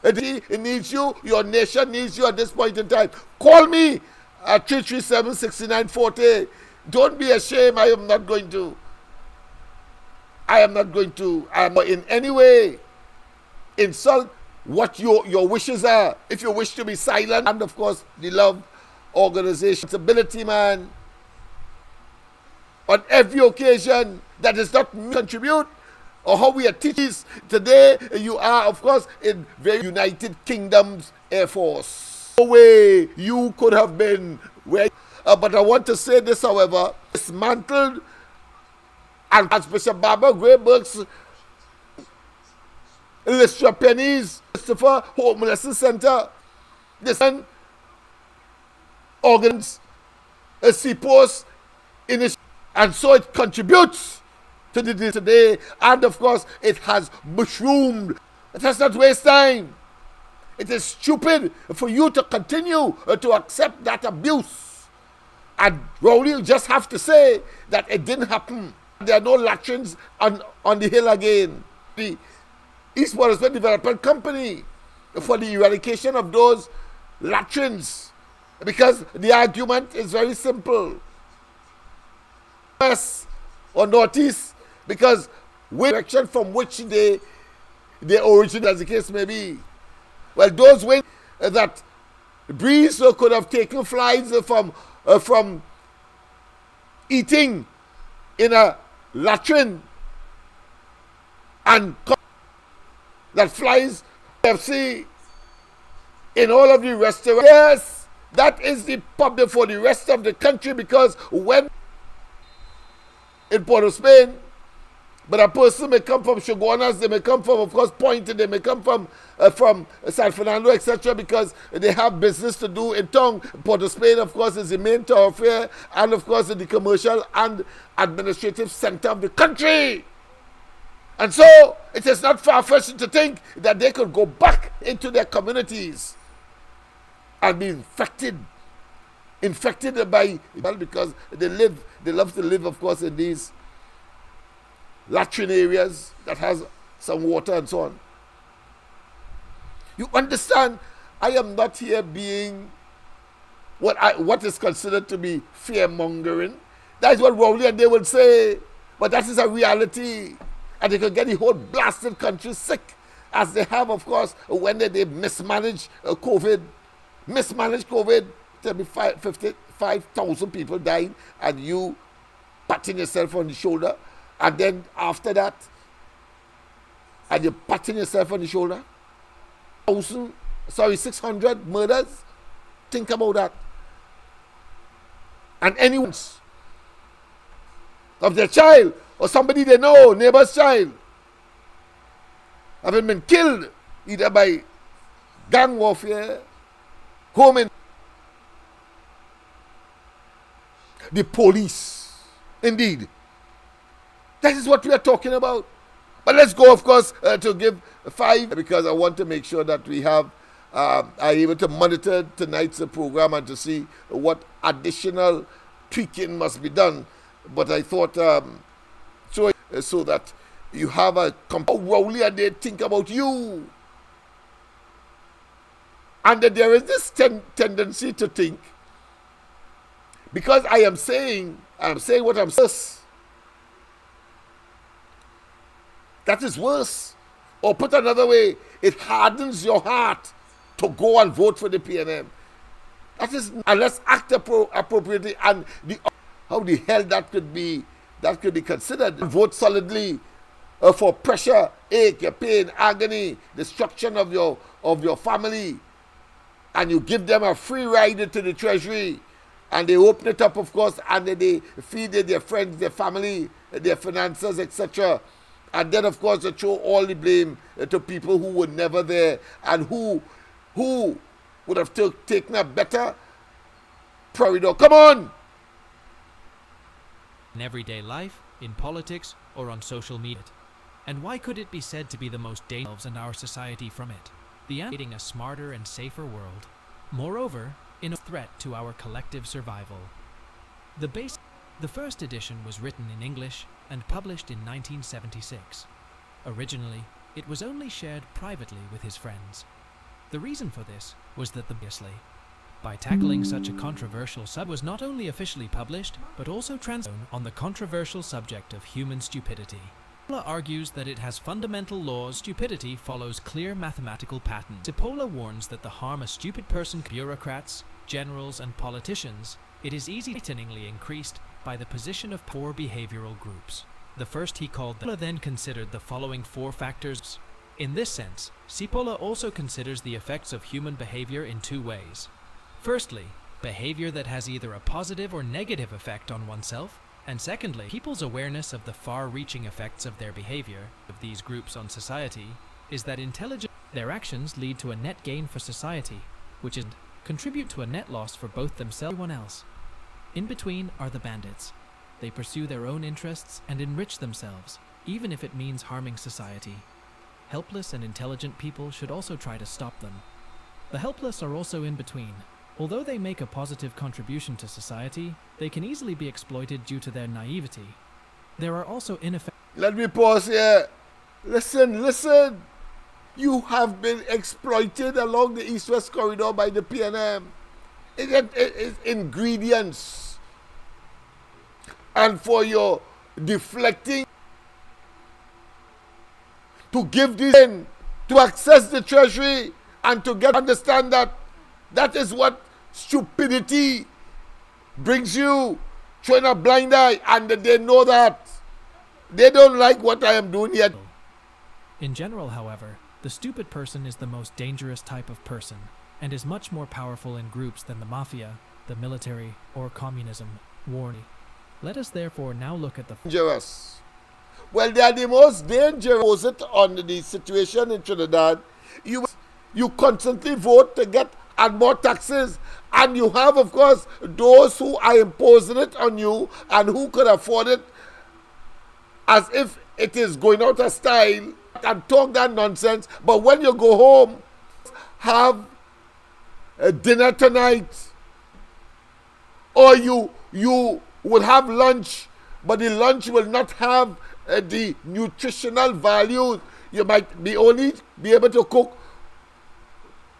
It needs you, your nation needs you at this point in time. Call me at 337-6940. Don't be ashamed. I am not going to in any way insult what your wishes are. If you wish to be silent, and of course the love organization ability, man, on every occasion that does not contribute, or how we are teachers today, you are of course in very United Kingdom's Air Force. No way you could have been where, but I want to say this, however, dismantled, and as Bishop Barbara Grayberg's Lystra Penny's Christopher Homeless Center, this organs, a CPOS initiative, and so it contributes to the day today, and of course it has mushroomed. Let us not waste time. It is stupid for you to continue to accept that abuse. And Rowley, you just have to say that it didn't happen. There are no latrines on the hill again. The East Waterspread Development Company for the eradication of those latrines, because the argument is very simple. West or northeast, because which direction from which they originate, as the case may be. Well, those winds that breeze could have taken flies from eating in a latrine, and that flies FC in all of the restaurants. Yes, that is the problem for the rest of the country, because when in Port of Spain, but a person may come from Chaguanas, they may come from, of course, Point, they may come from San Fernando, etc., because they have business to do in town. Port of Spain, of course, is the main thoroughfare, and of course, the commercial and administrative center of the country. And so, it is not far-fetched to think that they could go back into their communities and be infected by, well, because they love to live, of course, in these latrine areas that has some water and so on. You understand, I am not here being what is considered to be fear-mongering. That is what Rowley and they will say, but that is a reality. And they can get the whole blasted country sick, as they have, of course, when they mismanage COVID. Mismanage COVID, there be 55,000 people dying, and you patting yourself on the shoulder, and then after that, and you're patting yourself on the shoulder. 600 murders. Think about that. And anyone's of their child or somebody they know, neighbor's child, having been killed either by gang warfare, home in the police. Indeed. That is what we are talking about. But let's go, of course, to give 5, because I want to make sure that we are able to monitor tonight's program and to see what additional tweaking must be done. But I thought, so that you have a Rowley and they think about you. And that there is this tendency to think, because I am saying what I'm saying, that is worse. Or put another way, it hardens your heart to go and vote for the PNM. That is, unless act appropriately, and how the hell that could be considered. Vote solidly for pressure, ache, pain, agony, destruction of your family, and you give them a free ride into the treasury, and they open it up, of course, and they feed it their friends, their family, their finances, etc. And then, of course, they throw all the blame to people who were never there and who would have taken a better corridor. Come on! In everyday life, in politics, or on social media. And why could it be said to be the most dangerous in our society from it? The answer is a smarter and safer world. Moreover, in a threat to our collective survival. The first edition was written in English and published in 1976. Originally, it was only shared privately with his friends. The reason for this was that by tackling such a controversial was not only officially published, but also translated on the controversial subject of human stupidity. Cipolla argues that it has fundamental laws. Stupidity follows clear mathematical patterns. Cipolla warns that the harm a stupid person, bureaucrats, generals, and politicians, it is frighteningly increased by the position of poor behavioral groups. The first he called Cipolla then considered the following 4 factors. In this sense, Cipolla also considers the effects of human behavior in 2 ways. Firstly, behavior that has either a positive or negative effect on oneself, and secondly, people's awareness of the far-reaching effects of their behavior, of these groups on society, is that their actions lead to a net gain for society, which is contribute to a net loss for both themselves and everyone else. In between are the bandits. They pursue their own interests and enrich themselves, even if it means harming society. Helpless and intelligent people should also try to stop them. The helpless are also in between. Although they make a positive contribution to society, they can easily be exploited due to their naivety. There are also ineffective... Let me pause here. Listen. You have been exploited along the East-West corridor by the PNM. It's ingredients. And for your deflecting, to give this in, to access the treasury, and to understand that is what stupidity brings you, showing a blind eye, and they know that. They don't like what I am doing yet. In general, however, the stupid person is the most dangerous type of person, and is much more powerful in groups than the mafia, the military, or communism. Warning. Let us therefore now look at the... Dangerous. Well, they are the most dangerous on the situation in Trinidad. You constantly vote to get and more taxes, and you have, of course, those who are imposing it on you and who could afford it as if it is going out of style and talk that nonsense. But when you go home, have a dinner tonight, or you will have lunch, but the lunch will not have the nutritional value. You might only be able to cook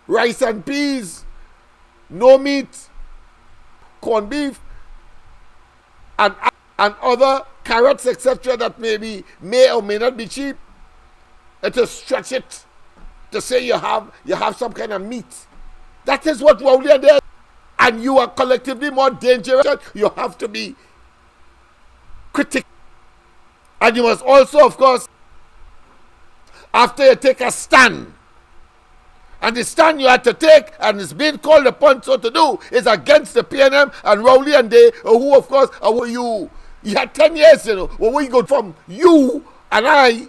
rice and peas, no meat, corned beef, and other carrots, etc. that may or may not be cheap. To stretch it, to say you have some kind of meat. That is what Rowley does. And you are collectively more dangerous. You have to be critic. And you must also, of course, after you take a stand, and the stand you had to take, and it's being called upon so to do, is against the PNM and Rowley and they, who, of course, are you. You had 10 years, where we go from you and I,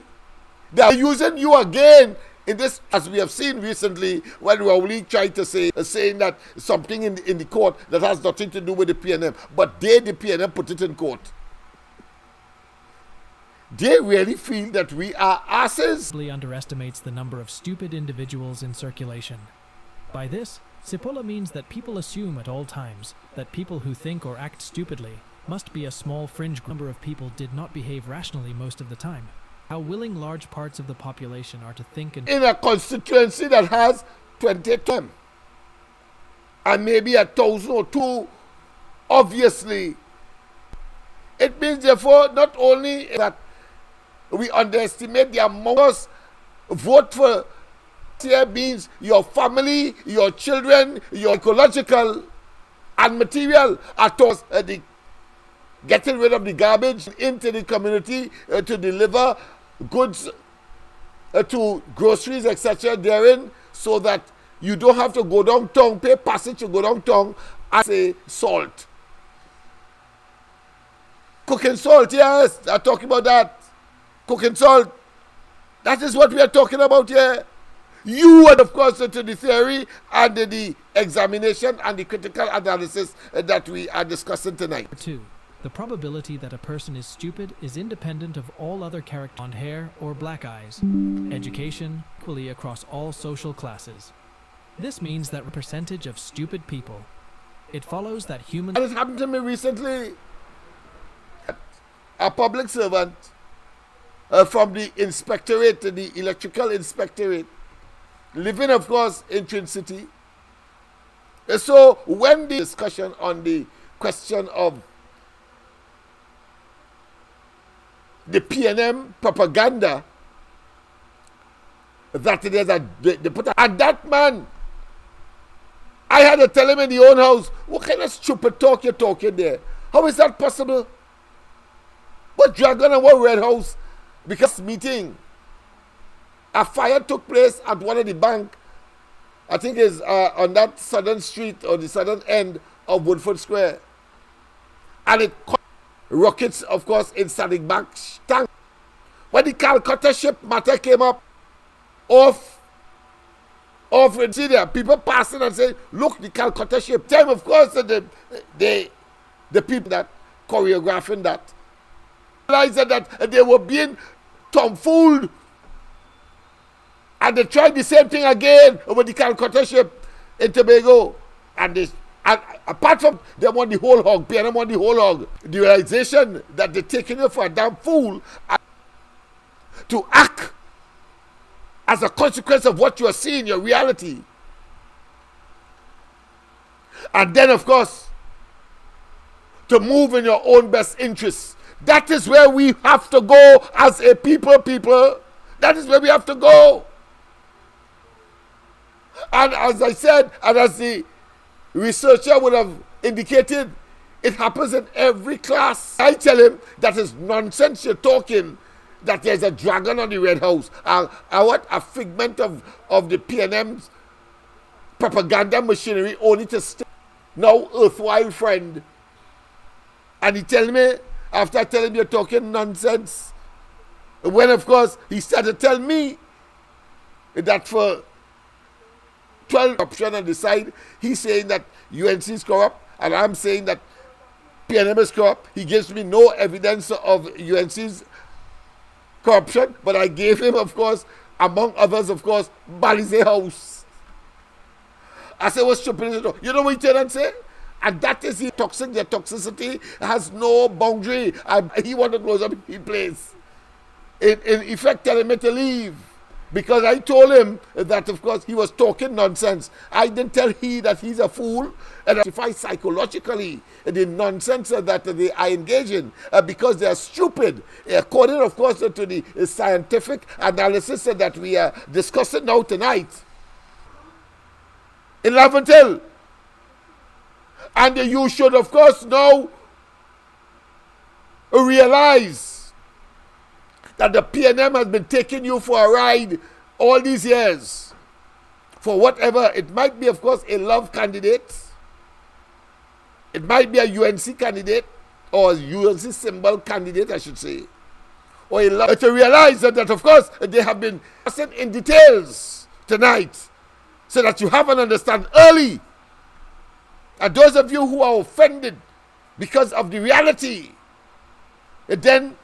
they are using you again in this, as we have seen recently, when Rowley tried to saying that something in the court that has nothing to do with the PNM, but the PNM, put it in court. They really feel that we are asses. Underestimates the number of stupid individuals in circulation. By this, Cipolla means that people assume at all times that people who think or act stupidly must be a small fringe number of people did not behave rationally most of the time. How willing large parts of the population are to think and... In a constituency that has 20 them, and maybe 1,000 or 2, obviously, it means therefore not only that we underestimate the amount of vote for here means your family, your children, your ecological and material are towards the getting rid of the garbage into the community to deliver goods to groceries, etc. therein, so that you don't have to go downtown, pay passage to go downtown and say salt. Cooking salt, yes, I'm talking about that. Cooking salt. That is what we are talking about here. You and of course to the theory and the examination and the critical analysis that we are discussing tonight. 2. The probability that a person is stupid is independent of all other characteristics, blonde hair or black eyes, education, equally across all social classes. This means that a percentage of stupid people. It follows that humans... And it happened to me recently. A public servant from the inspectorate, the electrical inspectorate, living of course in Twin City. So when the discussion on the question of the PNM propaganda that there's they put and that man, I had to tell him in the own house, what kind of stupid talk you're talking there? How is that possible? What dragon and what red house? Because meeting, a fire took place at one of the bank, I think is on that southern street or the southern end of Woodford Square, and it caught rockets, of course, in Standing Bank tank. When the Calcutta ship matter came up off Virginia, people passing and saying, look, the Calcutta ship. Time, of course, the people that choreographing that realized that they were being tomfooled, and they tried the same thing again over the Calcutta ship in Tobago, and apart from they want the whole hog, PNM want the whole hog, the realization that they're taking you for a damn fool to act as a consequence of what you are seeing, your reality. And then, of course, to move in your own best interests. That is where we have to go as a people. That is where we have to go. And as I said, and as the researcher would have indicated, it happens in every class. I tell him that is nonsense you're talking, that there's a dragon on the Red House. What a figment of the PNM's propaganda machinery only to stay. Now, erstwhile friend. And he tell me, after I tell him you're talking nonsense, when of course he started to tell me that for 12 option on the side, he's saying that UNC is corrupt, and I'm saying that PNM is corrupt. He gives me no evidence of UNC's corruption, but I gave him, of course, among others, of course, Balize House. I said, what's stupid? You know what he turned and say? And that is the toxic. Their toxicity has no boundary. He wanted to close up his place. In effect, telling me to leave. Because I told him that, of course, he was talking nonsense. I didn't tell he that he's a fool. And I justify psychologically the nonsense that they are engaging because they are stupid. According, of course, to the scientific analysis that we are discussing now tonight. In Laventille. And you should, of course, know realize that the PNM has been taking you for a ride all these years for whatever. It might be, of course, a love candidate. It might be a UNC candidate, or a UNC symbol candidate, I should say. Or to realize that, of course, they have been discussing in details tonight so that you have an understanding early. And those of you who are offended because of the reality, then...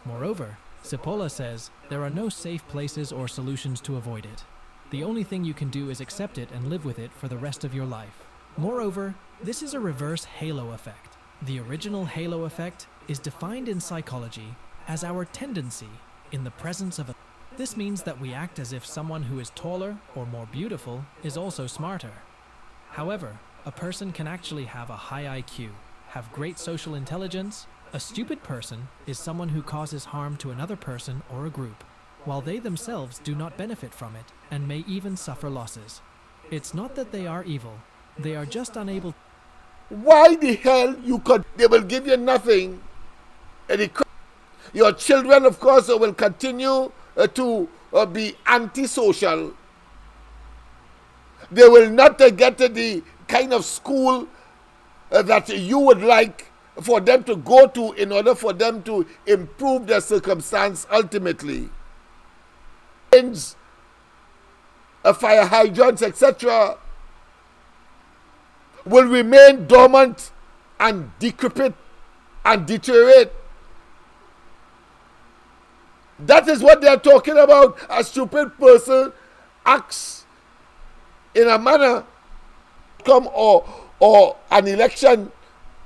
Moreover, Cipolla says there are no safe places or solutions to avoid it. The only thing you can do is accept it and live with it for the rest of your life. Moreover, this is a reverse halo effect. The original halo effect is defined in psychology as our tendency in the presence of a... This means that we act as if someone who is taller or more beautiful is also smarter. However, a person can actually have a high IQ, have great social intelligence. A stupid person is someone who causes harm to another person or a group, while they themselves do not benefit from it and may even suffer losses. It's not that they are evil, they are just unable. Why the hell they will give you nothing, and your children, of course, will continue to be antisocial. They will not get the kind of school that you would like for them to go to in order for them to improve their circumstance ultimately. Fire hydrants, etc., will remain dormant and decrepit and deteriorate. That is what they are talking about. A stupid person acts in a manner or an election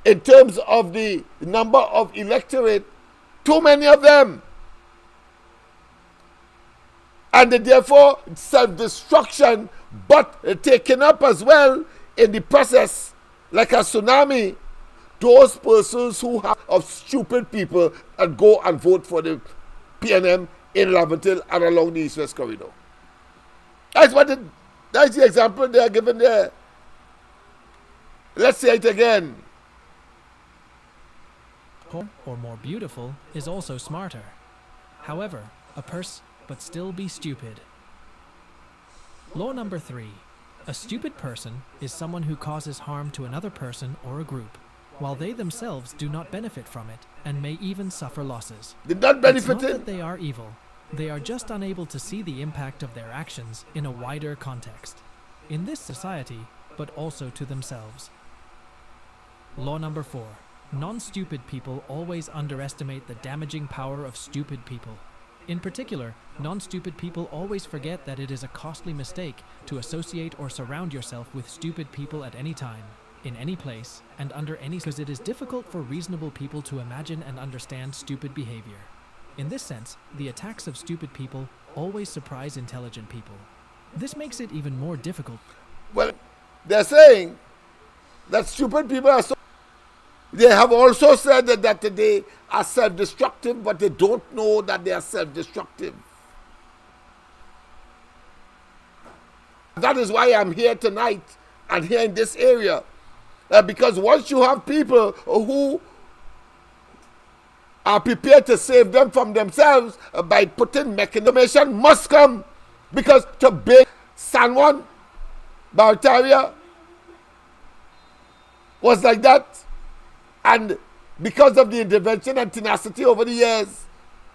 in terms of the number of electorate, too many of them. And therefore self-destruction, but taken up as well in the process like a tsunami. Those persons who have of stupid people and go and vote for the PNM in Laventille and along the East-West Corridor. That's the example they are given there. Let's say it again. Or more beautiful is also smarter. However, a person but still be stupid. Law number 3. A stupid person is someone who causes harm to another person or a group, while they themselves do not benefit from it and may even suffer losses. Did not benefit it's not that they are evil. They are just unable to see the impact of their actions in a wider context, in this society, but also to themselves. Law number 4. Non-stupid people always underestimate the damaging power of stupid people. In particular, non-stupid people always forget that it is a costly mistake to associate or surround yourself with stupid people at any time, in any place, and under any... because it is difficult for reasonable people to imagine and understand stupid behavior. In this sense, the attacks of stupid people always surprise intelligent people. This makes it even more difficult. Well, they're saying that stupid people are so... They have also said that they are self-destructive, but they don't know that they are self-destructive. That is why I'm here tonight and here in this area. Because once you have people who are prepared to save them from themselves by putting mechanism must come. Because to build San Juan, Barataria was like that. And because of the intervention and tenacity over the years,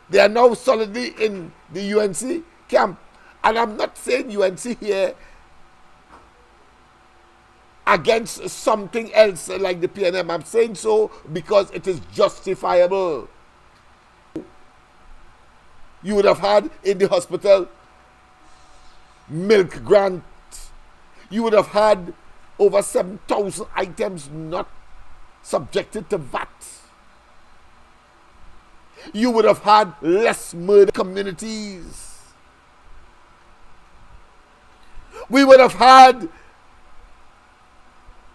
they are now solidly in the UNC camp. And I'm not saying UNC here against something else like the PNM. I'm saying so because it is justifiable. You would have had in the hospital milk grant. You would have had over 7,000 items not subjected to VAT. You would have had less murder communities. We would have had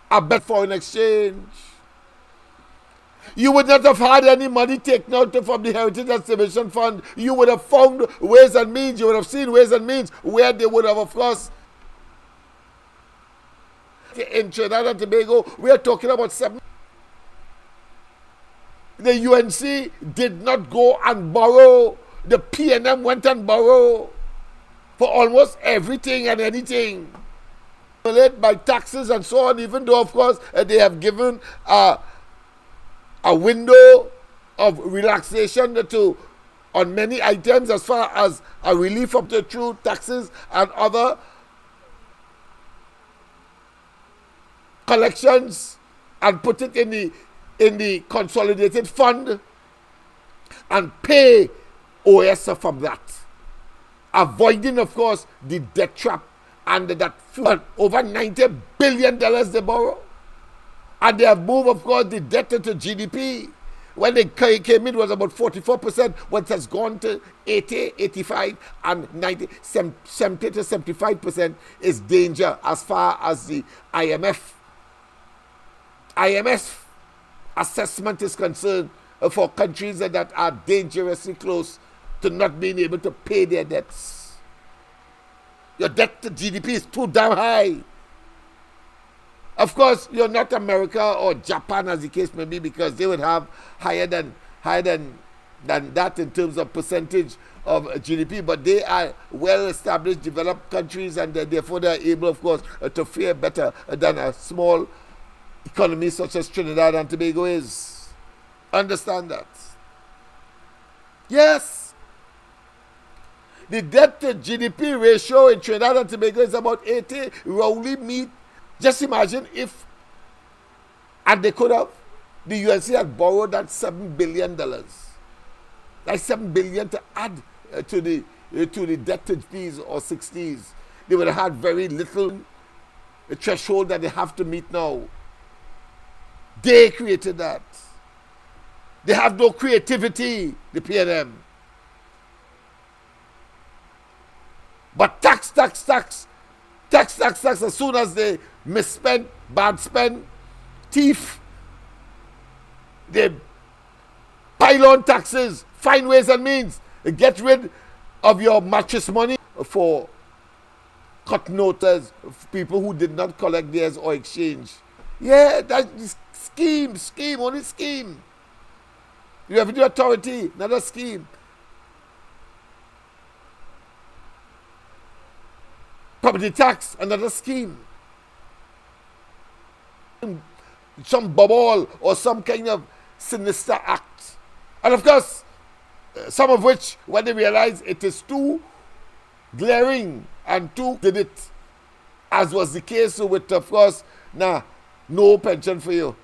a better foreign exchange. You would not have had any money taken out from the Heritage Conservation Fund. You would have found ways and means. You would have seen ways and means where they would have, of course, in Trinidad and Tobago, we are talking about 7. the UNC did not go and borrow. The PNM went and borrowed for almost everything and anything. By taxes and so on, even though, of course, they have given a window of relaxation on many items as far as a relief of the true taxes and other collections, and put it in the consolidated fund and pay OSA from that, avoiding, of course, the debt trap and that over $90 billion they borrow, and they have moved, of course, the debt to GDP. When they came in, it was about 44%, what has gone to 80, 85, and 90, 70 to 75% is danger as far as the IMF assessment is concerned for countries that are dangerously close to not being able to pay their debts. Your debt to GDP is too damn high. Of course, you're not America or Japan, as the case may be, because they would have higher than that in terms of percentage of GDP, but they are well-established, developed countries, and therefore they are able, of course, to fare better than a small economy such as Trinidad and Tobago is. Understand that. Yes. The debt to GDP ratio in Trinidad and Tobago is about 80. Rowley meet. Just imagine if, and they could have, the UNC had borrowed that $7 billion. Like $7 billion to add to the debt to fees or 60s. They would have had very little threshold that they have to meet now. They created that. They have no creativity, the PNM. But tax. As soon as they misspend, bad spend, thief, they pile on taxes, find ways and means, get rid of your mattress money for cut noters, people who did not collect theirs or exchange. Yeah, that's scheme, only scheme. Revenue Authority, another scheme. Property tax, another scheme. Some bubble or some kind of sinister act. And of course, some of which, when they realize it is too glaring and too did it, as was the case with, of course, no pension for you.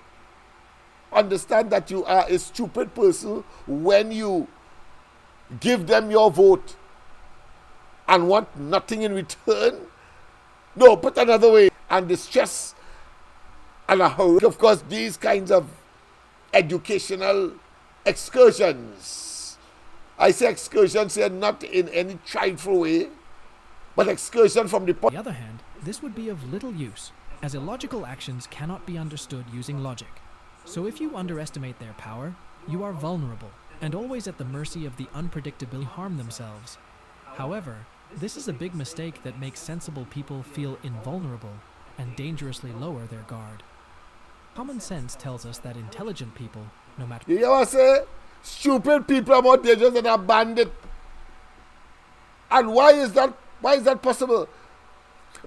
Understand that you are a stupid person when you give them your vote and want nothing in return. No, put another way. And the stress and a hurry. Of course, these kinds of educational excursions. I say excursions here not in any trifle way, but excursion from the point. On the other hand, this would be of little use, as illogical actions cannot be understood using logic. So if you underestimate their power, you are vulnerable and always at the mercy of the unpredictability harm themselves. However, this is a big mistake that makes sensible people feel invulnerable and dangerously lower their guard. Common sense tells us that intelligent people, no matter... You hear what I say? Stupid people are more dangerous than a bandit. And why is that possible?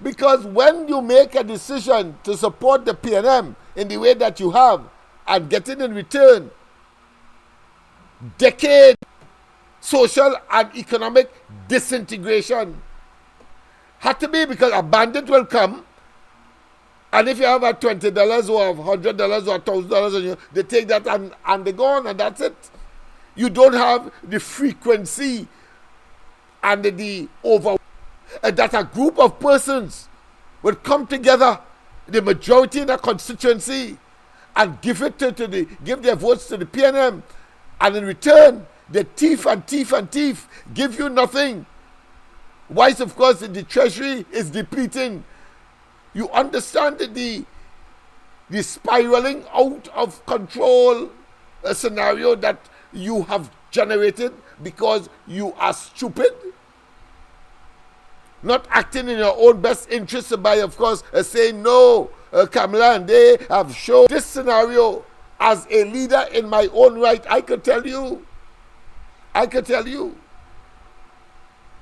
Because when you make a decision to support the PNM in the way that you have and getting in return decade social and economic disintegration had to be, because a bandit will come, and if you have a $20 or $100 or $1,000 on you, they take that and they're gone, and that's it. You don't have the frequency and the over that a group of persons would come together, the majority in a constituency, and give their votes to the PNM, and in return the thief give you nothing. Whilst, of course, the treasury is depleting. You understand the spiraling out of control scenario that you have generated because you are stupid, not acting in your own best interest by, of course, saying no. Kamala and they have shown this scenario as a leader in my own right, I could tell you,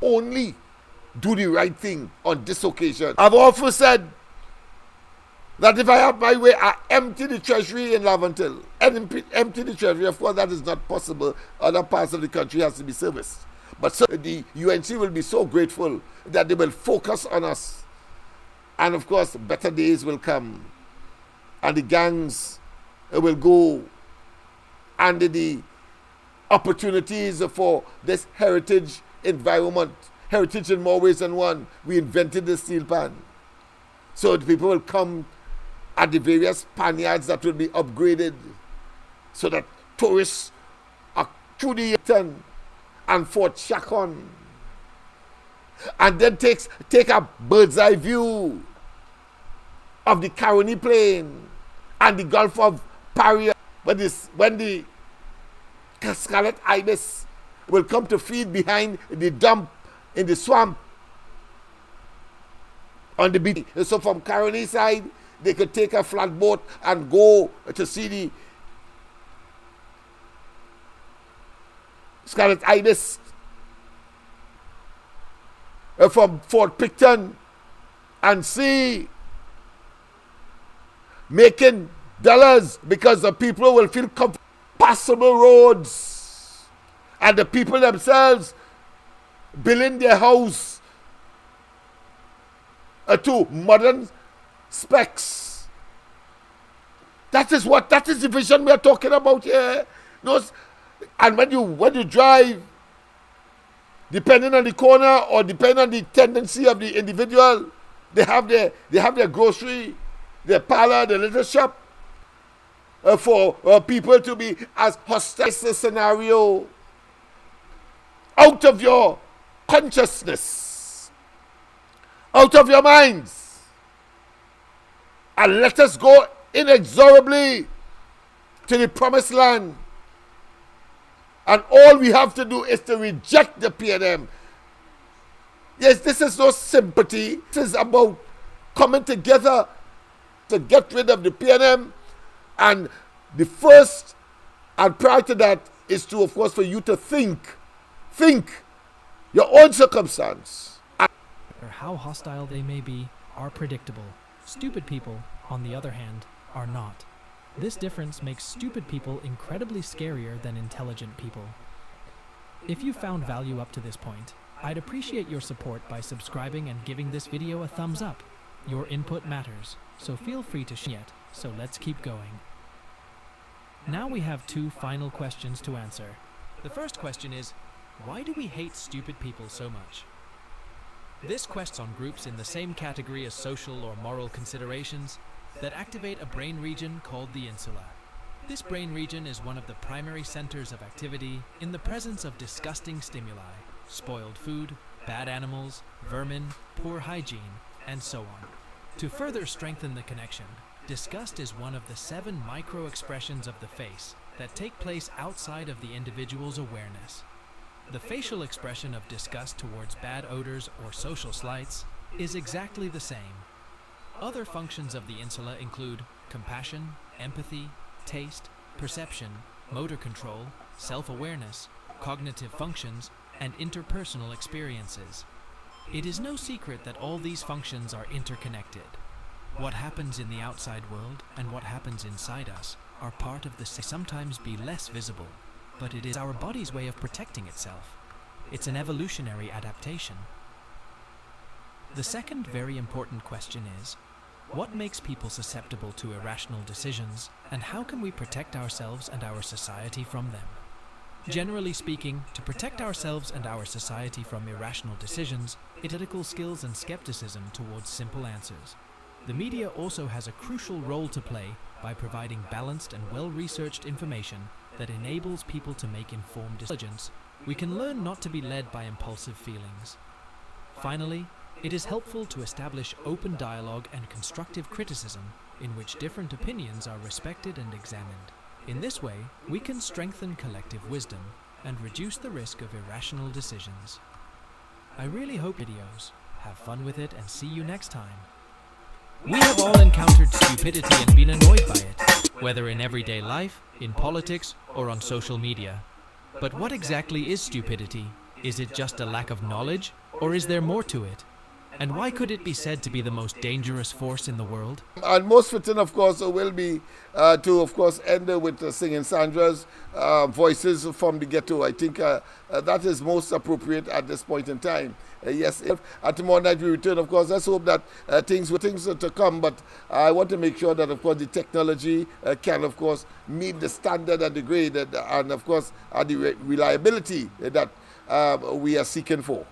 only do the right thing on this occasion. I've often said that if I have my way, I empty the treasury in Laventille. And empty the treasury, of course, that is not possible. Other parts of the country has to be serviced. But so the UNC will be so grateful that they will focus on us. And of course, better days will come. And the gangs will go. And the opportunities for this heritage environment, heritage in more ways than one. We invented the steel pan. So the people will come at the various panyards that will be upgraded so that tourists are through the Eaton and Fort Chacon and then take a bird's eye view of the Caroni Plain and the Gulf of Paria when the scarlet ibis will come to feed behind the dump in the swamp on the beach. So from Caroni side, they could take a flatboat and go to see the scarlet ibis. From Fort Picton and see making dollars because the people will feel comfortable. Passable roads and the people themselves building their house to modern specs. That is the vision we are talking about here. And when you drive, depending on the corner or depending on the tendency of the individual, they have their grocery, their parlor, their little shop for people to be as hostile as the scenario. Out of your consciousness, out of your minds, and let us go inexorably to the promised land. And all we have to do is to reject the PNM. Yes, this is no sympathy. This is about coming together to get rid of the PNM. And the first, and prior to that, is to, of course, for you to think your own circumstance. How hostile they may be are predictable. Stupid people, on the other hand, are not. This difference makes stupid people incredibly scarier than intelligent people. If you found value up to this point, I'd appreciate your support by subscribing and giving this video a thumbs up. Your input matters, so feel free to share it. So let's keep going. Now we have two final questions to answer. The first question is, why do we hate stupid people so much? This quests on groups in the same category as social or moral considerations that activate a brain region called the insula. This brain region is one of the primary centers of activity in the presence of disgusting stimuli, spoiled food, bad animals, vermin, poor hygiene, and so on. To further strengthen the connection, disgust is one of the 7 micro-expressions of the face that take place outside of the individual's awareness. The facial expression of disgust towards bad odors or social slights is exactly the same. Other functions of the insula include compassion, empathy, taste, perception, motor control, self-awareness, cognitive functions, and interpersonal experiences. It is no secret that all these functions are interconnected. What happens in the outside world and what happens inside us are part of the sometimes be less visible, but it is our body's way of protecting itself. It's an evolutionary adaptation. The second very important question is, what makes people susceptible to irrational decisions, and how can we protect ourselves and our society from them? Generally speaking, to protect ourselves and our society from irrational decisions, ethical skills and skepticism towards simple answers. The media also has a crucial role to play by providing balanced and well-researched information that enables people to make informed decisions. We can learn not to be led by impulsive feelings. Finally, it is helpful to establish open dialogue and constructive criticism in which different opinions are respected and examined. In this way, we can strengthen collective wisdom and reduce the risk of irrational decisions. I really hope videos. Have fun with it and see you next time. We have all encountered stupidity and been annoyed by it, whether in everyday life, in politics, or on social media. But what exactly is stupidity? Is it just a lack of knowledge, or is there more to it? And why could it be said to be the most dangerous force in the world? And most fitting, of course, will be to, of course, end with singing Sandra's Voices from the Ghetto. I think that is most appropriate at this point in time. Yes, and tomorrow night we return, of course. Let's hope that things are to come, but I want to make sure that, of course, the technology can, of course, meet the standard and the grade and, of course, the reliability that we are seeking for.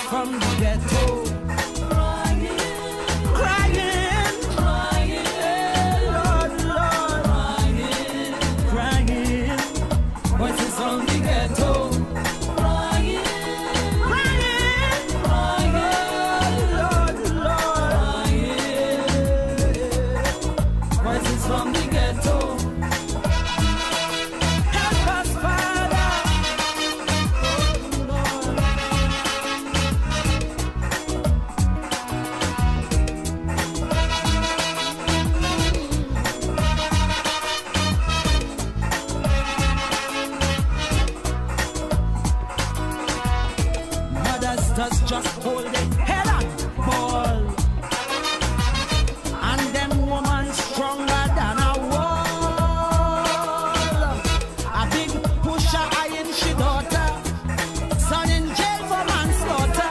From the ghetto, crying, crying, crying, Lord, Lord, crying, crying, voices from the ghetto, crying, crying, crying, Lord, Lord, crying, voices from the ghetto. Help us, Father. Just hold it head on ball, and them woman stronger than a wall. A big pusher eyeing she daughter, son in jail for manslaughter.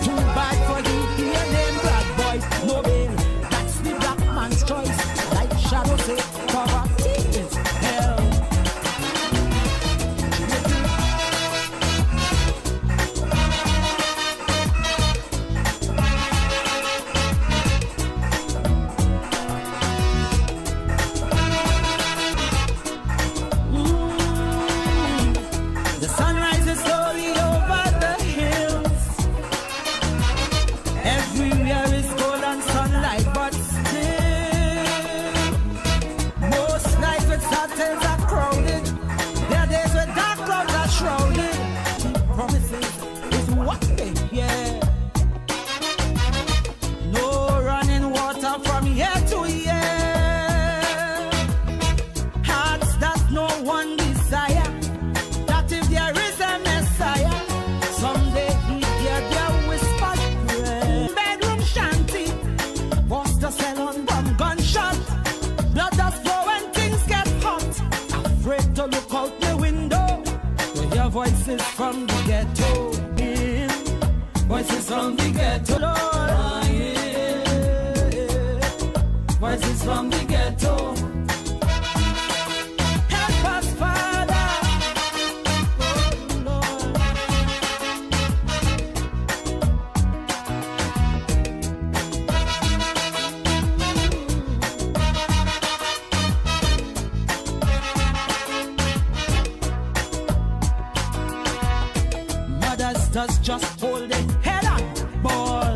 Too bad for the here them black boys, no bail. That's the black man's choice. Like Shadow say, poverty is hell. Voices from the ghetto, voices from the ghetto, Lord. Voices from the ghetto. Help us, Father. Oh, Lord. Mothers just hold it head on, boy.